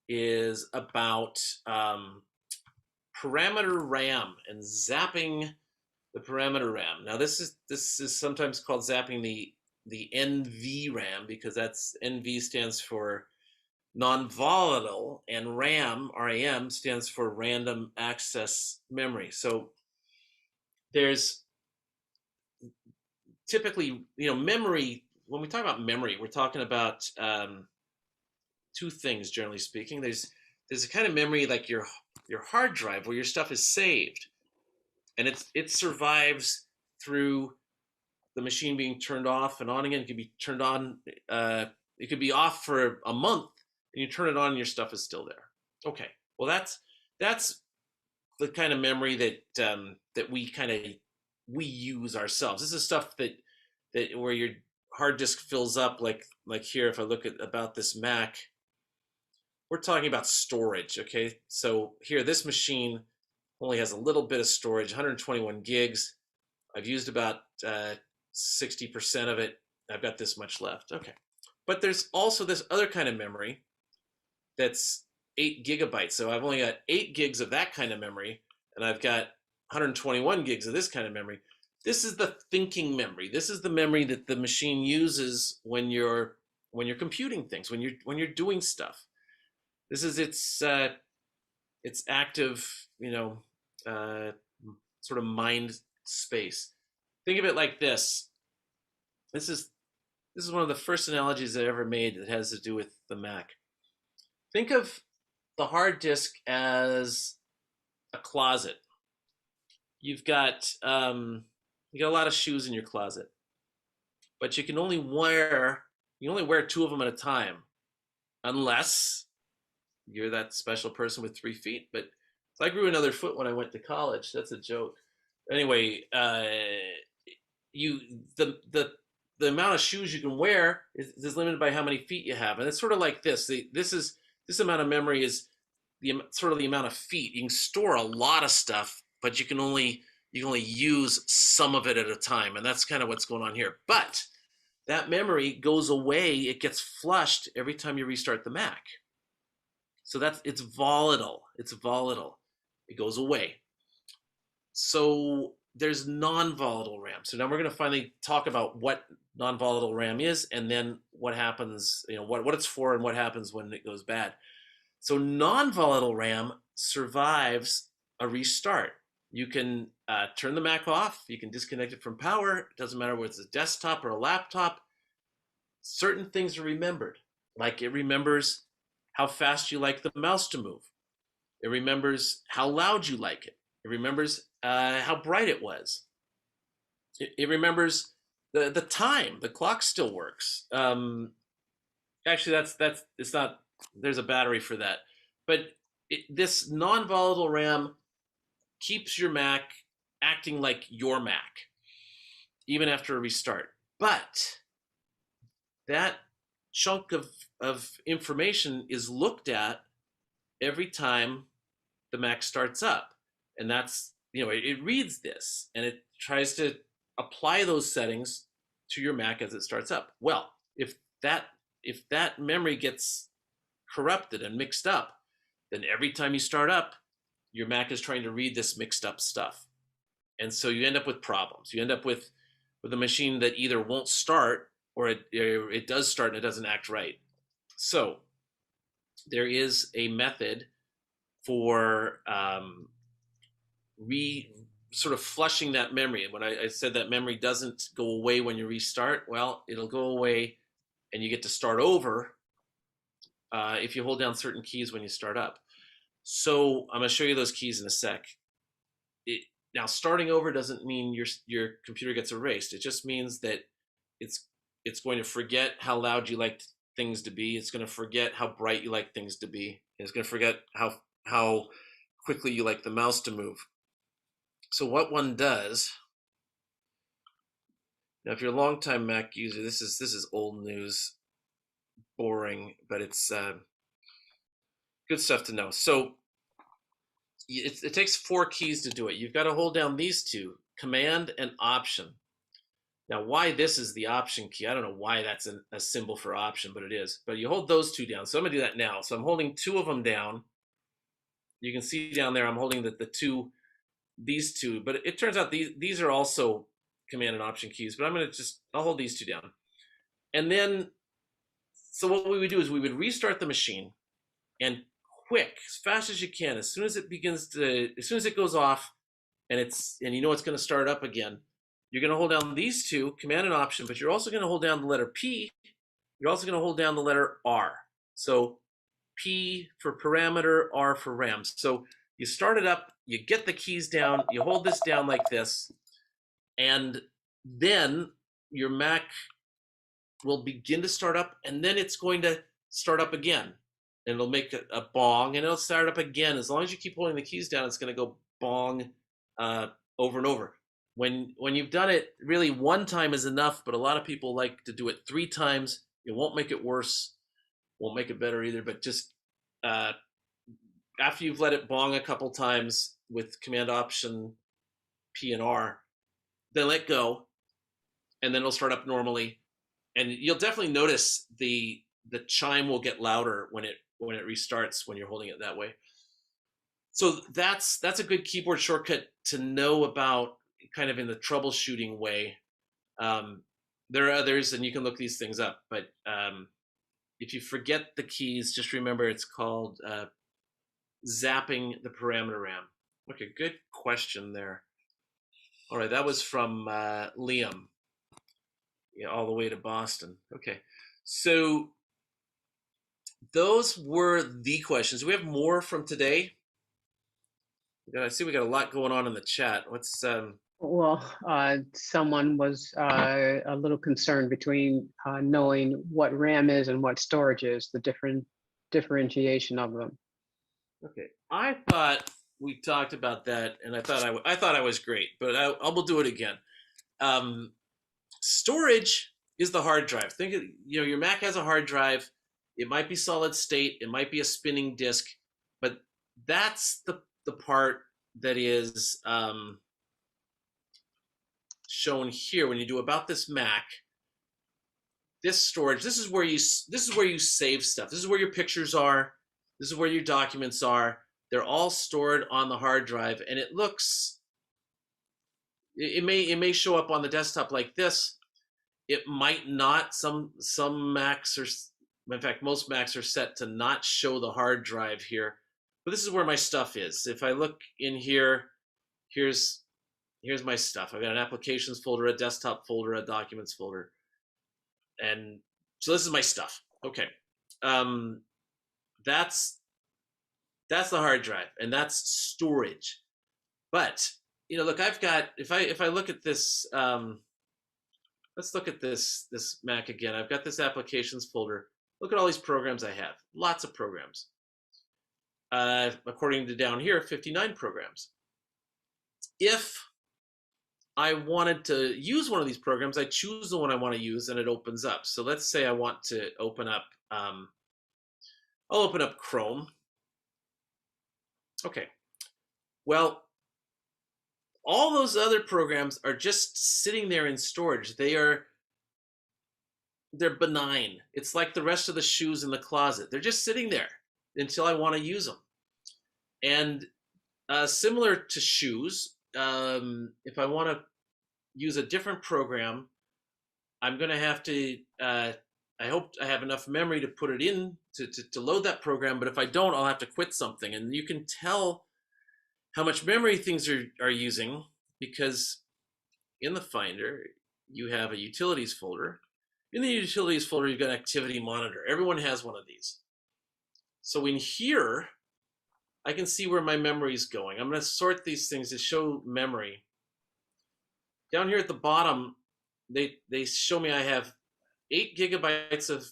S1: is about parameter RAM and zapping the parameter RAM. Now, this is sometimes called zapping the NVRAM, because that's NV stands for non-volatile, and RAM stands for random access memory. So there's typically, memory. When we talk about memory, we're talking about two things, generally speaking. There's a kind of memory like your hard drive, where your stuff is saved, and it survives through the machine being turned off and on again. It could be turned on. It could be off for a month, and you turn it on, and your stuff is still there. Okay, well that's the kind of memory that we use ourselves. This is stuff that where your hard disk fills up, like here. If I look at about this Mac, we're talking about storage. Okay, so here, this machine only has a little bit of storage, 121 gigs. I've used about 60% of it. I've got this much left. Okay, but there's also this other kind of memory that's 8 gigabytes. So I've only got 8 gigs of that kind of memory, and I've got 121 gigs of this kind of memory. This is the thinking memory. This is the memory that the machine uses when you're computing things, when you're doing stuff. This is its active, sort of mind space. Think of it like this. This is one of the first analogies I ever made that has to do with the Mac. Think of the hard disk as a closet. You've got a lot of shoes in your closet, but you can only wear 2 of them at a time, unless you're that special person with 3 feet. But I grew another foot when I went to college. That's a joke. Anyway, the amount of shoes you can wear is limited by how many feet you have, and it's sort of like this. This amount of memory is the amount of feet. You can store a lot of stuff, but you can only use some of it at a time, and that's kind of what's going on here. But that memory goes away; it gets flushed every time you restart the Mac. So it's volatile. It's volatile. It goes away. So there's non-volatile RAM. So now we're going to finally talk about what non-volatile RAM is, and then what happens, what it's for and what happens when it goes bad. So non-volatile RAM survives a restart. You can turn the Mac off. You can disconnect it from power. It doesn't matter whether it's a desktop or a laptop. Certain things are remembered. Like it remembers how fast you like the mouse to move. It remembers how loud you like it. It remembers how bright it was. It remembers the time. The clock still works. Actually, that's it's not. There's a battery for that. But this non-volatile RAM keeps your Mac acting like your Mac, even after a restart. But that chunk of information is looked at every time the Mac starts up. And that's, it reads this and it tries to apply those settings to your Mac as it starts up. Well, if that memory gets corrupted and mixed up, then every time you start up, your Mac is trying to read this mixed up stuff. And so you end up with problems. You end up with a machine that either won't start or it does start and it doesn't act right. So there is a method for sort of flushing that memory. And when I said that memory doesn't go away when you restart, well, it'll go away and you get to start over if you hold down certain keys when you start up. So I'm going to show you those keys in a sec. Now, starting over doesn't mean your computer gets erased. It just means that it's going to forget how loud you like things to be. It's going to forget how bright you like things to be. It's going to forget how quickly you like the mouse to move. So what one does, now if you're a longtime Mac user, this is old news, boring, but it's good stuff to know. So it takes 4 keys to do it. You've got to hold down these two, Command and Option. Now, why this is the Option key, I don't know why that's a symbol for Option, but it is. But you hold those 2 down. So I'm going to do that now. So I'm holding 2 of them down. You can see down there I'm holding these 2. But it turns out these are also Command and Option keys. But I'll hold these 2 down. And then, so what we would do is we would restart the machine and quick, as fast as you can, as soon as it goes off and it's going to start up again, you're going to hold down these 2, Command and Option, but you're also going to hold down the letter P. You're also going to hold down the letter R. So P for parameter, R for RAM. So you start it up, you get the keys down, you hold this down like this, and then your Mac will begin to start up, and then it's going to start up again. And it'll make a bong, and it'll start up again. As long as you keep holding the keys down, it's going to go bong over and over. When you've done it, really 1 time is enough, but a lot of people like to do it 3 times. It won't make it worse, won't make it better either, but just after you've let it bong a couple times with Command, Option, P, and R, then let go, and then it'll start up normally. And you'll definitely notice the chime will get louder when it restarts when you're holding it that way. So that's a good keyboard shortcut to know about, kind of in the troubleshooting way. There are others, and you can look these things up. But if you forget the keys, just remember it's called zapping the parameter RAM. Okay, good question there. All right, that was from Liam. Yeah, all the way to Boston. Okay, so those were the questions. We have more from today. I see we got a lot going on in the chat. What's
S2: Well, someone was a little concerned between knowing what RAM is and what storage is, the different differentiation of them.
S1: Okay, I thought we talked about that, and I thought I was great, but I will do it again. Storage is the hard drive. Think of, your Mac has a hard drive. It might be solid state. It might be a spinning disk, but that's the part that is shown here when you do about this Mac. This storage, this is where you save stuff. This is where your pictures are. This is where your documents are. They're all stored on the hard drive, and it looks, it may show up on the desktop like this. It might not. Some Macs are, in fact, most Macs are set to not show the hard drive here. But this is where my stuff is. If I look in here, here's my stuff. I've got an applications folder, a desktop folder, a documents folder, and so this is my stuff. Okay, that's the hard drive, and that's storage. But look, I've got, if I look at this, let's look at this Mac again. I've got this applications folder. Look at all these programs I have. Lots of programs. According to down here, 59 programs. If I wanted to use one of these programs, I choose the one I want to use, and it opens up. So let's say I want to open up, I'll open up Chrome. Okay. Well, all those other programs are just sitting there in storage. They're benign. It's like the rest of the shoes in the closet. They're just sitting there until I want to use them. And similar to shoes, if I want to use a different program, I'm going to have to, I hope I have enough memory to put it in to load that program. But if I don't, I'll have to quit something. And you can tell how much memory things are using, because in the Finder, you have a utilities folder. In the utilities folder, you've got activity monitor. Everyone has one of these. So in here, I can see where my memory is going. I'm going to sort these things to show memory. Down here at the bottom, they show me I have 8 gigabytes of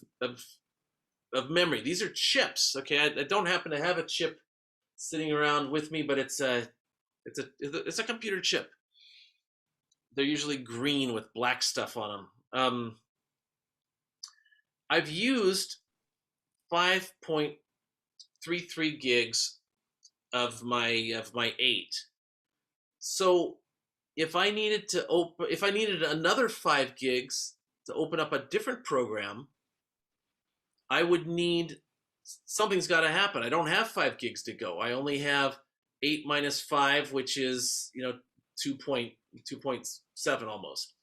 S1: memory. These are chips. Okay, I don't happen to have a chip sitting around with me, but it's a computer chip. They're usually green with black stuff on them. I've used 5.33 gigs of my 8. So if I needed another 5 gigs to open up a different program, I would need, something's got to happen. I don't have 5 gigs to go. I only have 8 minus 5, which is 2.7 almost.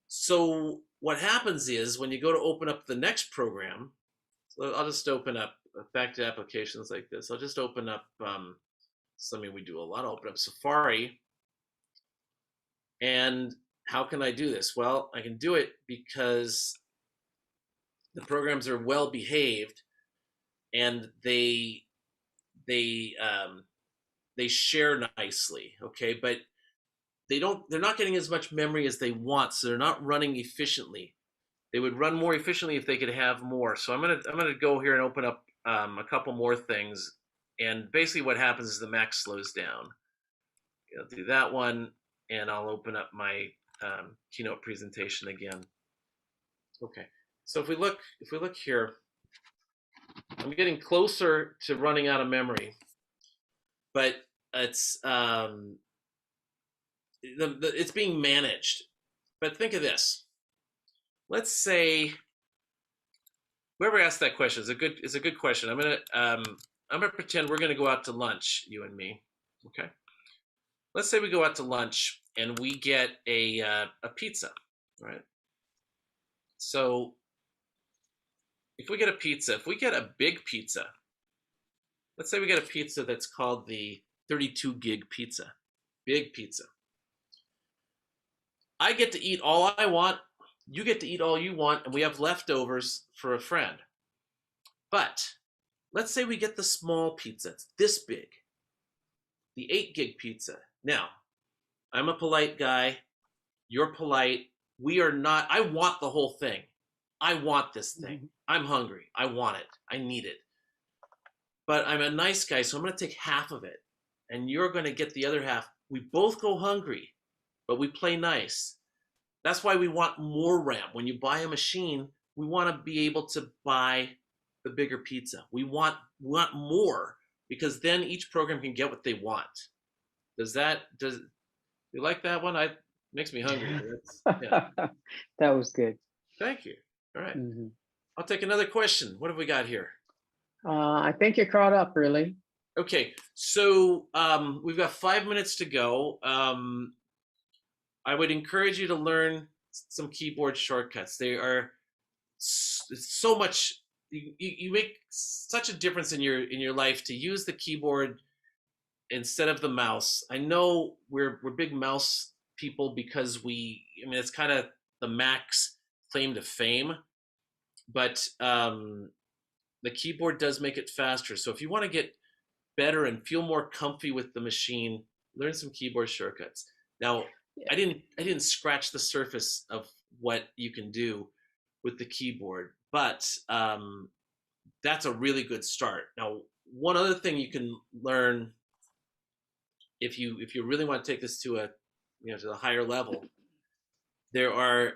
S1: So what happens is when you go to open up the next program, so I'll just open up back to applications like this. I'll just open up something we do a lot. I'll open up Safari. And how can I do this? Well, I can do it because the programs are well behaved, and they share nicely. Okay, but they're not getting as much memory as they want, so they're not running efficiently. They would run more efficiently if they could have more. So I'm gonna go here and open up a couple more things, and basically what happens is the Mac slows down. I'll do that one, and I'll open up my keynote presentation again. Okay, so if we look here, I'm getting closer to running out of memory, but it's it's being managed. But think of this. Let's say whoever asked that question is a good question. I'm gonna pretend we're gonna go out to lunch, you and me. Okay. Let's say we go out to lunch and we get a pizza, right? So if we get a pizza, if we get a big pizza, let's say we get a pizza that's called the 32 gig pizza, big pizza. I get to eat all I want, you get to eat all you want, and we have leftovers for a friend. But let's say we get the small pizza, it's this big, the 8 gig pizza. Now, I'm a polite guy, you're polite, we are not. I want the whole thing. I want this thing. I'm hungry, I want it, I need it. But I'm a nice guy, so I'm gonna take half of it, and you're gonna get the other half. We both go hungry, but we play nice. That's why we want more RAM. When you buy a machine, we want to be able to buy the bigger pizza. We want more, because then each program can get what they want. Does you like that one? Makes me hungry. Yeah.
S2: That was good.
S1: Thank you. All right. I'll take another question. What have we got here?
S2: I think you're caught up, really.
S1: Okay, so we've got 5 minutes to go. I would encourage you to learn some keyboard shortcuts. They are so much. You make such a difference in your life to use the keyboard instead of the mouse. I know we're big mouse people because I mean, it's kind of the Mac's claim to fame, but the keyboard does make it faster. So if you want to get better and feel more comfy with the machine, learn some keyboard shortcuts. Now,
S2: Yeah.
S1: I didn't scratch the surface of what you can do with the keyboard, but that's a really good start. Now, one other thing you can learn if you really want to take this to a higher level, there are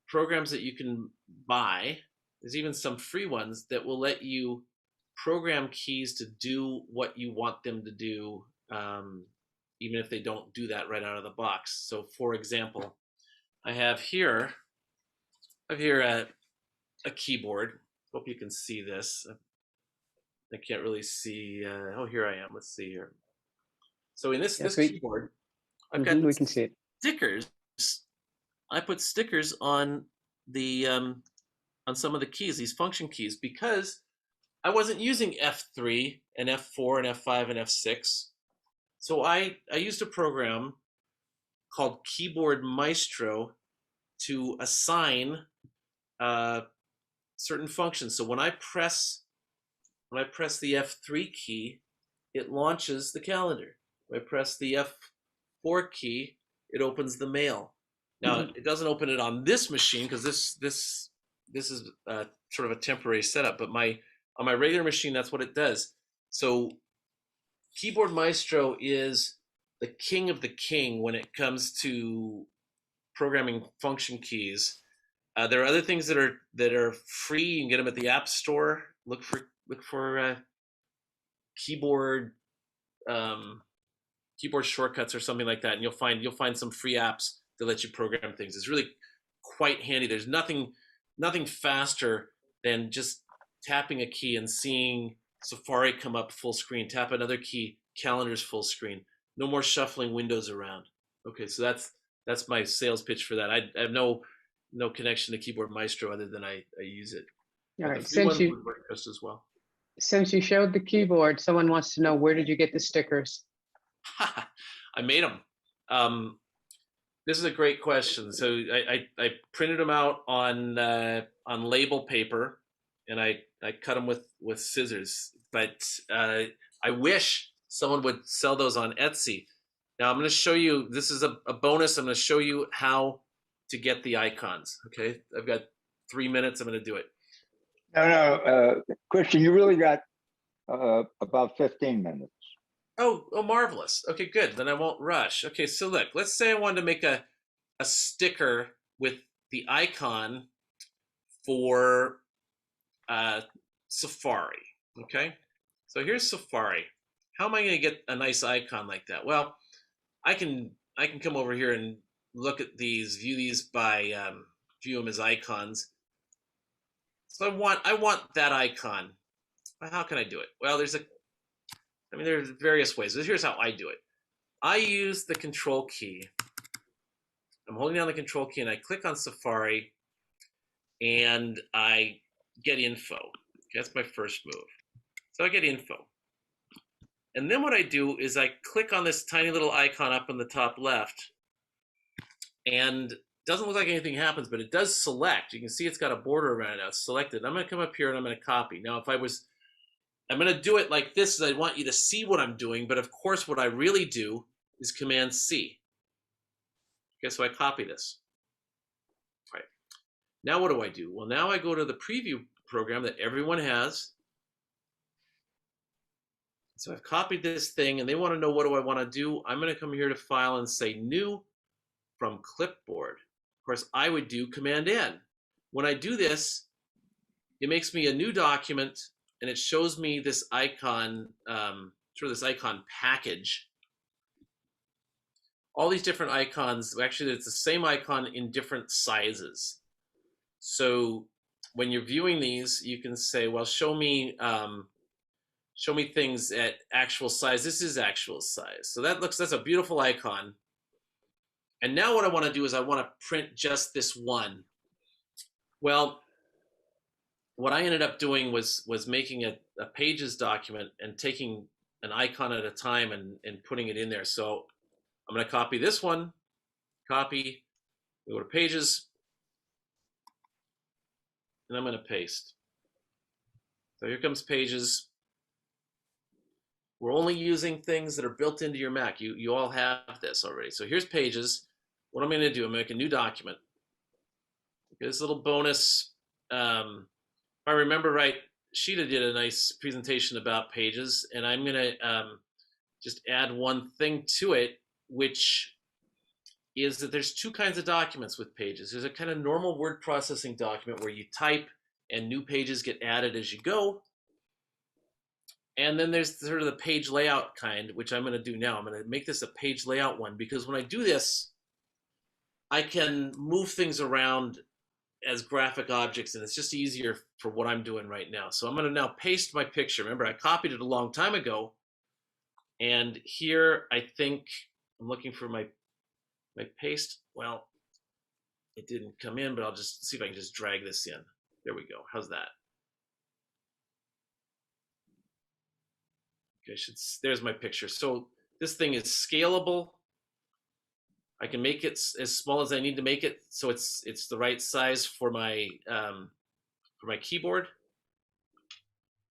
S1: programs that you can buy. There's even some free ones that will let you program keys to do what you want them to do, even if they don't do that right out of the box. So, for example, I have here a keyboard. Hope you can see this. I can't really see. Oh, here I am. Let's see here. So in this
S2: Yes,
S1: keyboard, I've got
S2: we can see it.
S1: stickers. I put stickers on some of the keys, these function keys, because I wasn't using F3 and F4 and F5 and F6. So I used a program called Keyboard Maestro to assign certain functions. So when I press the F3 key, it launches the calendar. When I press the F4 key, it opens the mail. Now it doesn't open it on this machine because this is sort of a temporary setup. But on my regular machine, that's what it does. So Keyboard Maestro is the king of the king when it comes to programming function keys. There are other things that are free. You can get them at the App Store. Look for keyboard keyboard shortcuts or something like that, and you'll find some free apps that let you program things. It's really quite handy. There's nothing faster than just tapping a key and seeing Safari come up full screen. Tap another key, calendar's full screen. No more shuffling windows around. Okay, so that's my sales pitch for that. I have no connection to Keyboard Maestro other than I use it.
S2: All
S1: But the
S2: right.
S1: free ones would work just as well.
S2: Since you showed the keyboard, someone wants to know, where did you get the stickers?
S1: I made them. This is a great question. So I printed them out on label paper, and I cut them with scissors. But I wish someone would sell those on Etsy. Now I'm going to show you. This is a bonus. I'm going to show you how to get the icons. Okay, I've got 3 minutes. I'm going to do it.
S3: No, Christian, you really got about 15 minutes.
S1: Oh, marvelous. Okay, good. Then I won't rush. Okay, so look, let's say I wanted to make a sticker with the icon for Safari. Okay, so here's Safari. How am I going to get a nice icon like that? Well, I can come over here and look at these, view these by view them as icons. So I want that icon. How can I do it? Well, there's various ways. Here's how I do it. I use the control key. I'm holding down the control key and I click on Safari and I get info. Okay, that's my first move. So I get info. And then what I do is I click on this tiny little icon up in the top left, and it doesn't look like anything happens, but it does select. You can see it's got a border around it now. It's selected. I'm going to come up here and I'm going to copy. Now, I'm going to do it like this. I want you to see what I'm doing, but of course, what I really do is Command C. Okay, so I copy this. All right. Now what do I do? Well, now I go to the preview program that everyone has. So I've copied this thing, and they want to know, what do I want to do? I'm going to come here to File and say New from Clipboard. Of course, I would do Command N. When I do this, it makes me a new document, and it shows me this icon, sort of this icon package. All these different icons, actually, it's the same icon in different sizes. So when you're viewing these, you can say, well, show me show me things at actual size. This is actual size. So that's a beautiful icon. And now what I want to do is I want to print just this one. Well, what I ended up doing was making a pages document and taking an icon at a time and putting it in there. So I'm going to copy this one, copy, go to pages, and I'm going to paste. So here comes pages. We're only using things that are built into your Mac. You all have this already. So here's pages. What I'm going to do, I'm going to make a new document. This little bonus. If I remember right, Sheeta did a nice presentation about pages, and I'm going to just add one thing to it, which is that there's two kinds of documents with pages. There's a kind of normal word processing document where you type and new pages get added as you go. And then there's sort of the page layout kind, which I'm going to do now. I'm going to make this a page layout one, because when I do this, I can move things around as graphic objects, and it's just easier for what I'm doing right now. So I'm going to now paste my picture. Remember, I copied it a long time ago. And here, I think I'm looking for my paste. Well, it didn't come in, but I'll just see if I can just drag this in. There we go. How's that? Okay, there's my picture. So this thing is scalable. I can make it as small as I need to make it, so it's the right size for my keyboard.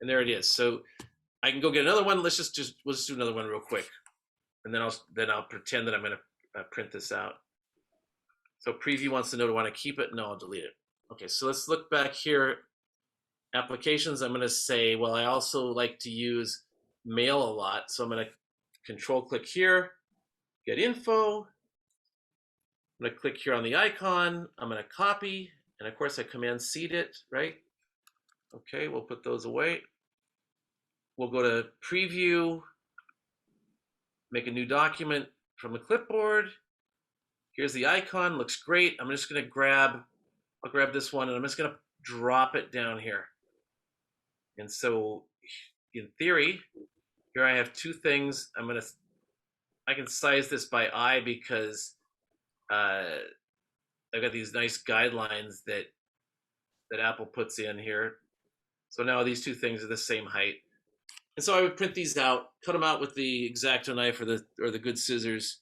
S1: And there it is. So I can go get another one. We'll just do another one real quick, and then I'll pretend that I'm going to print this out. So preview wants to know, do I want to keep it? No, I'll delete it. Okay, so let's look back here. Applications. I'm going to say, well, I also like to use mail a lot, so I'm going to control click here, get info. I'm going to click here on the icon. I'm going to copy, and of course I command seed it, right? Okay, we'll put those away. We'll go to preview, make a new document from the clipboard. Here's the icon, looks great. I'm just going to I'll grab this one, and I'm just going to drop it down here. And so in theory, here I have two things. I can size this by eye because I've got these nice guidelines that Apple puts in here. So now these two things are the same height. And so I would print these out, cut them out with the X-Acto knife or the good scissors,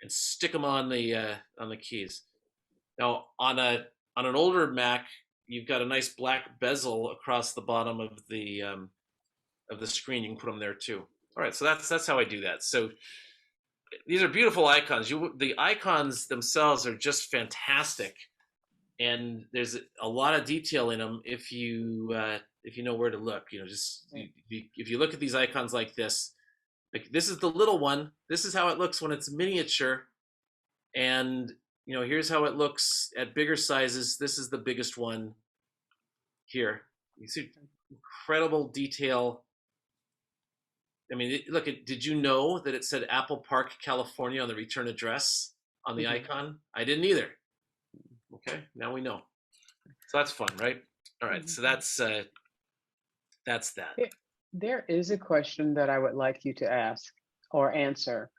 S1: and stick them on the keys. Now on an older Mac, you've got a nice black bezel across the bottom of the screen. You can put them there too. All right, so that's how I do that. So these are beautiful icons. The icons themselves are just fantastic, and there's a lot of detail in them if you know where to look. If you look at these icons like this is the little one. This is how it looks when it's miniature, and here's how it looks at bigger sizes. This is the biggest one here. You see incredible detail. I mean, look, did you know that it said Apple Park, California on the return address on the icon? I didn't either. Okay, now we know. So that's fun, right? All right, so that's that.
S2: There is a question that I would like you to ask or answer.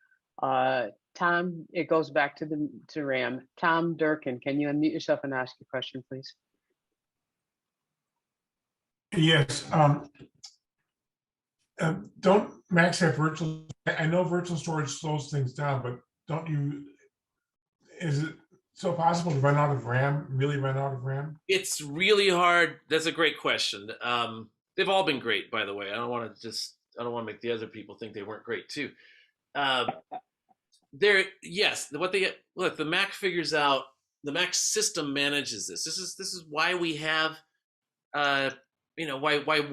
S2: Tom, it goes back to RAM. Tom Durkin, can you unmute yourself and ask your question, please?
S4: Yes. Don't Macs have virtual? I know virtual storage slows things down, but is it so possible to run out of RAM, really run out of RAM?
S1: It's really hard. That's a great question. They've all been great, by the way. I don't want to make the other people think they weren't great too. The Mac figures out, the Mac system manages this. This is why we have why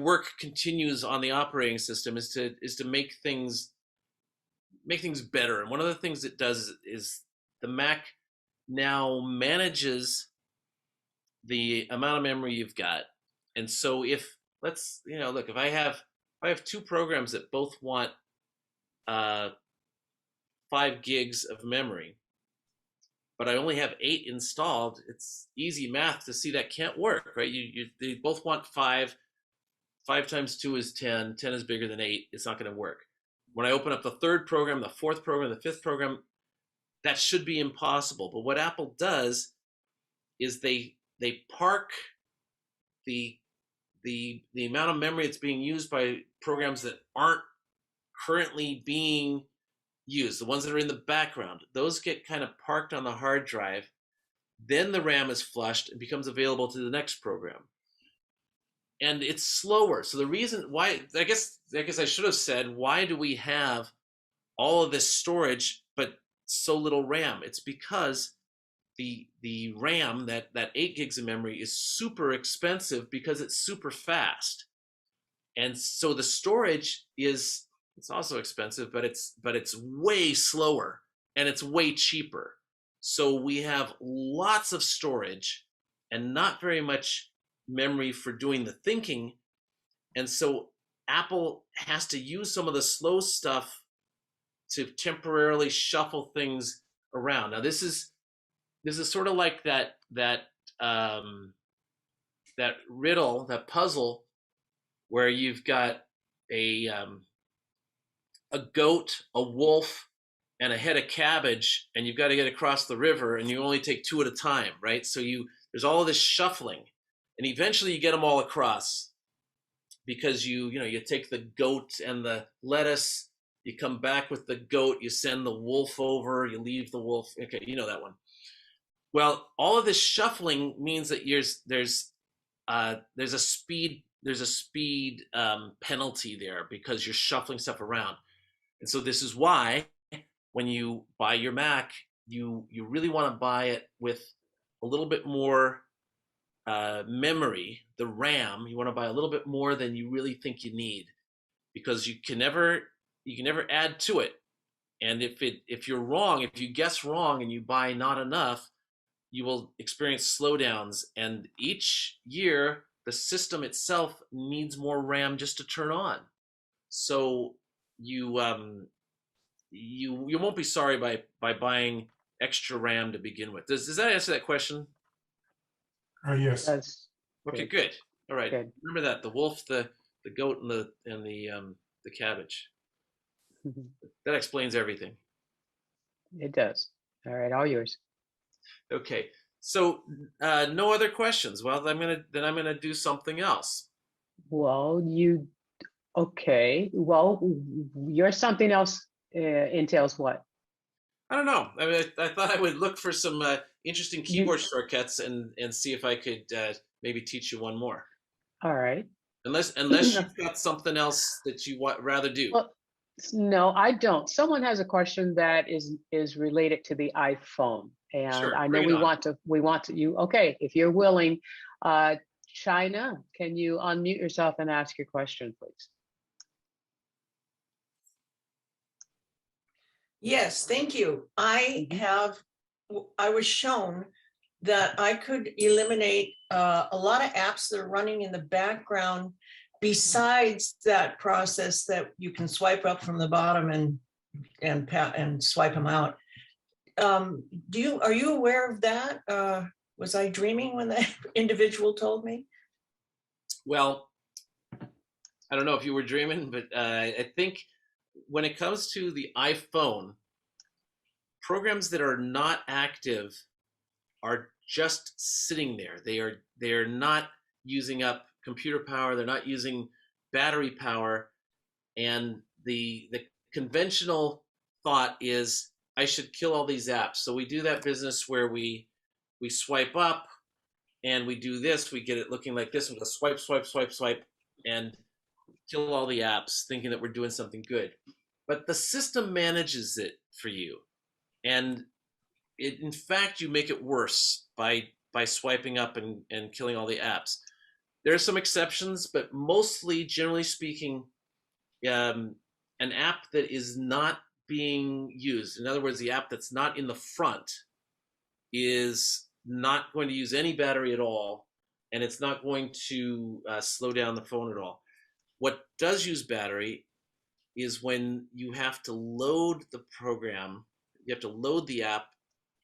S1: work continues on the operating system is to make things better. And one of the things it does is the Mac now manages the amount of memory you've got. And so if I have two programs that both want 5 gigs of memory, but I only have 8 installed, it's easy math to see that can't work, right? They both want 5. 5 times 2 is 10, 10 is bigger than 8, it's not going to work. When I open up the third program, the fourth program, the fifth program, that should be impossible. But what Apple does is they park the amount of memory that's being used by programs that aren't currently being used, the ones that are in the background, those get kind of parked on the hard drive. Then the RAM is flushed and becomes available to the next program. And it's slower. So the reason why, I guess I should have said, why do we have all of this storage but so little RAM? It's because the RAM, that 8 gigs of memory, is super expensive because it's super fast. And so the storage it's also expensive, but it's way slower and it's way cheaper. So we have lots of storage and not very much memory for doing the thinking. And so Apple has to use some of the slow stuff to temporarily shuffle things around. Now this is sort of like that riddle, that puzzle, where you've got a goat, a wolf, and a head of cabbage, and you've got to get across the river, and you only take 2 at a time, right? So there's all of this shuffling, and eventually you get them all across, because you take the goat and the lettuce, you come back with the goat, you send the wolf over, you leave the wolf. Okay, you know that one. Well, all of this shuffling means that there's a speed penalty there, because you're shuffling stuff around. And so this is why when you buy your Mac, you really want to buy it with a little bit more memory, the RAM. You want to buy a little bit more than you really think you need, because you can never add to it. And if you're wrong, if you guess wrong and you buy not enough, you will experience slowdowns. And each year, the system itself needs more RAM just to turn on. So you won't be sorry by buying extra RAM to begin with. Does that answer that question?
S4: Yes.
S2: That's
S1: Okay, good. All right.
S2: good.
S1: Remember that: the wolf, the goat, and the cabbage. That explains everything.
S2: It does. All right, all yours.
S1: Okay. So no other questions. Well, I'm gonna do something else.
S2: Well, okay. Well, your something else entails what?
S1: I don't know. I mean, I thought I would look for some interesting
S2: You-
S1: keyboard shortcuts and see if I could maybe teach you one more.
S2: All right.
S1: Unless you've got something else that you rather do.
S2: Well, no, I don't. Someone has a question that is related to the iPhone, and
S1: Sure,
S2: I know
S1: bring it on.
S2: we want to you. Okay, if you're willing, China, can you unmute yourself and ask your question, please?
S5: Yes, thank you. I was shown that I could eliminate a lot of apps that are running in the background besides that process that you can swipe up from the bottom and swipe them out. Are you aware of that? Was I dreaming when that individual told me?
S1: Well, I don't know if you were dreaming, but I think when it comes to the iPhone, programs that are not active are just sitting there. They are not using up computer power. They're not using battery power. And the conventional thought is, I should kill all these apps. So we do that business where we swipe up and we do this. We get it looking like this. We go swipe, swipe, swipe, swipe, and kill all the apps, thinking that we're doing something good. But the system manages it for you. And in fact, you make it worse by swiping up and killing all the apps. There are some exceptions, but mostly, generally speaking, an app that is not being used, in other words, the app that's not in the front, is not going to use any battery at all, and it's not going to slow down the phone at all. What does use battery is when you have to load the program, you have to load the app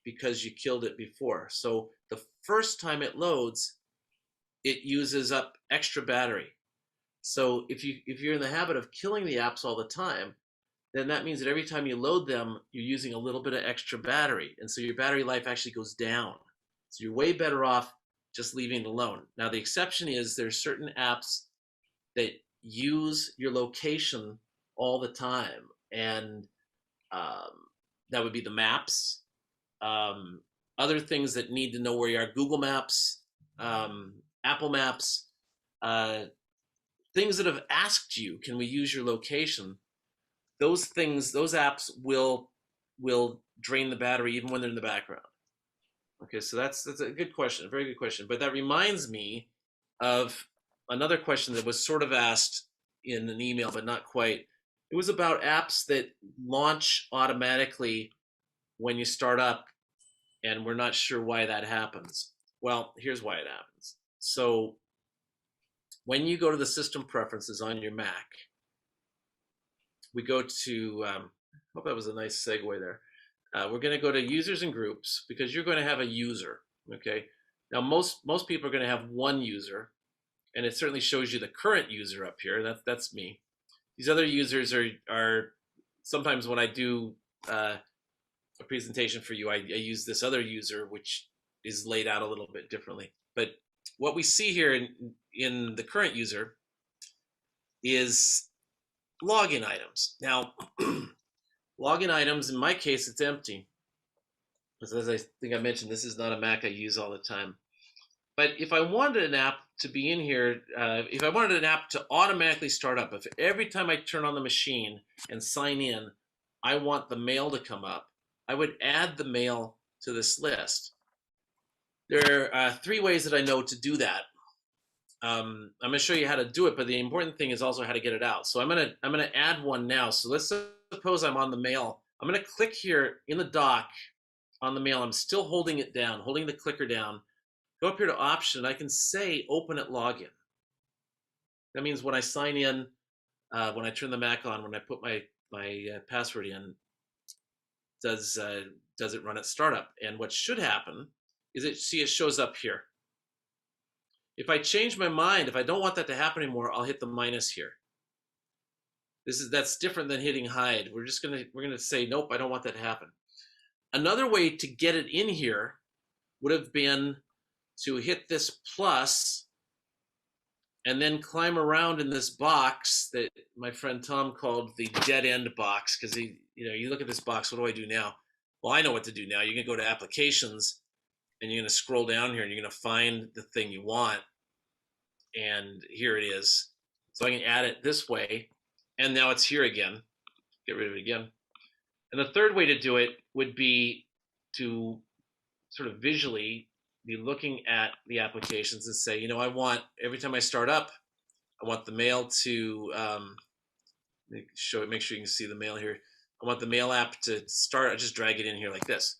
S1: because you killed it before. So the first time it loads, it uses up extra battery. So if you're in the habit of killing the apps all the time, then that means that every time you load them, you're using a little bit of extra battery. And so your battery life actually goes down. So you're way better off just leaving it alone. Now, the exception is there's certain apps that use your location all the time. And that would be the maps. Other things that need to know where you are, Google Maps, Apple Maps, things that have asked you, can we use your location? Those things, those apps will drain the battery even when they're in the background. Okay, so that's a good question, a very good question. But that reminds me of another question that was sort of asked in an email, but not quite. It was about apps that launch automatically when you start up, and we're not sure why that happens. Well, here's why it happens. So when you go to the system preferences on your Mac, we go to, I hope that was a nice segue there. We're going to go to users and groups because you're going to have a user, okay? Now, most people are going to have one user, and it certainly shows you the current user up here. That's me. These other users are sometimes when I do a presentation for you, I use this other user, which is laid out a little bit differently. But what we see here in the current user is login items. Now, login items, in my case, it's empty. Because as I think I mentioned, this is not a Mac I use all the time. But if I wanted an app to be in here, if I wanted an app to automatically start up, if every time I turn on the machine and sign in, I want the mail to come up, I would add the mail to this list. There are 3 ways that I know to do that. I'm going to show you how to do it, but the important thing is also how to get it out. So I'm going to add one now. So let's suppose I'm on the mail. I'm going to click here in the dock on the mail. I'm still holding it down, holding the clicker down. Go up here to option. I can say open at login. That means when I sign in, when I turn the Mac on, when I put my password in, does it run at startup? And what should happen is it shows up here. If I change my mind, if I don't want that to happen anymore, I'll hit the minus here. That's different than hitting hide. We're gonna say nope, I don't want that to happen. Another way to get it in here would have been to hit this plus and then climb around in this box that my friend Tom called the dead end box, because you look at this box, what do I do now? Well, I know what to do now. You're gonna go to applications and you're gonna scroll down here and you're gonna find the thing you want. And here it is. So I can add it this way, and now it's here again. Get rid of it again. And the third way to do it would be to sort of visually be looking at the applications and say, I want, every time I start up, I want the mail to, make sure you can see the mail here. I want the mail app to start, I just drag it in here like this.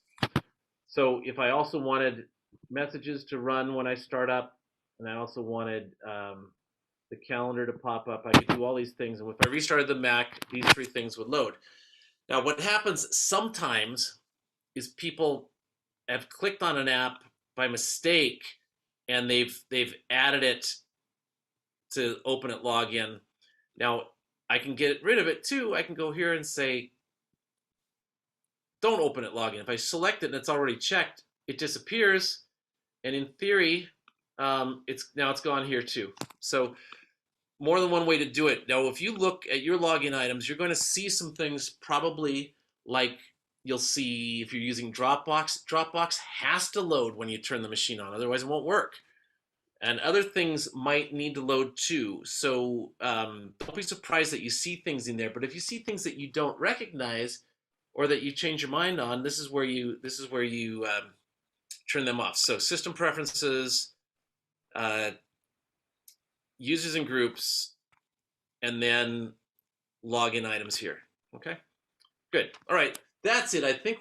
S1: So if I also wanted messages to run when I start up, and I also wanted the calendar to pop up, I could do all these things. And if I restarted the Mac, these 3 things would load. Now, what happens sometimes is people have clicked on an app by mistake, and they've added it to open it login. Now, I can get rid of it too. I can go here and say, don't open it login. If I select it and it's already checked, it disappears. And in theory, it's gone here too. So more than one way to do it. Now, if you look at your login items, you're going to see some things probably like you'll see if you're using Dropbox. Dropbox has to load when you turn the machine on, otherwise it won't work. And other things might need to load too. So don't be surprised that you see things in there. But if you see things that you don't recognize or that you change your mind on, this is where you turn them off. So system preferences, users and groups, and then login items here. Okay, good. All right, that's it. I think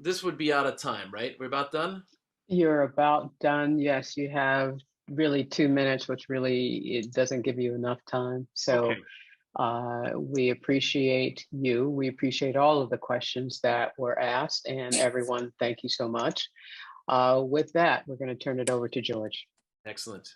S1: this would be out of time, right? We're about done?
S2: You're about done. Yes, you have really 2 minutes, which really, it doesn't give you enough time. So
S1: Okay.
S2: we appreciate you. We appreciate all of the questions that were asked, and everyone, thank you so much. With that, we're going to turn it over to George.
S1: Excellent.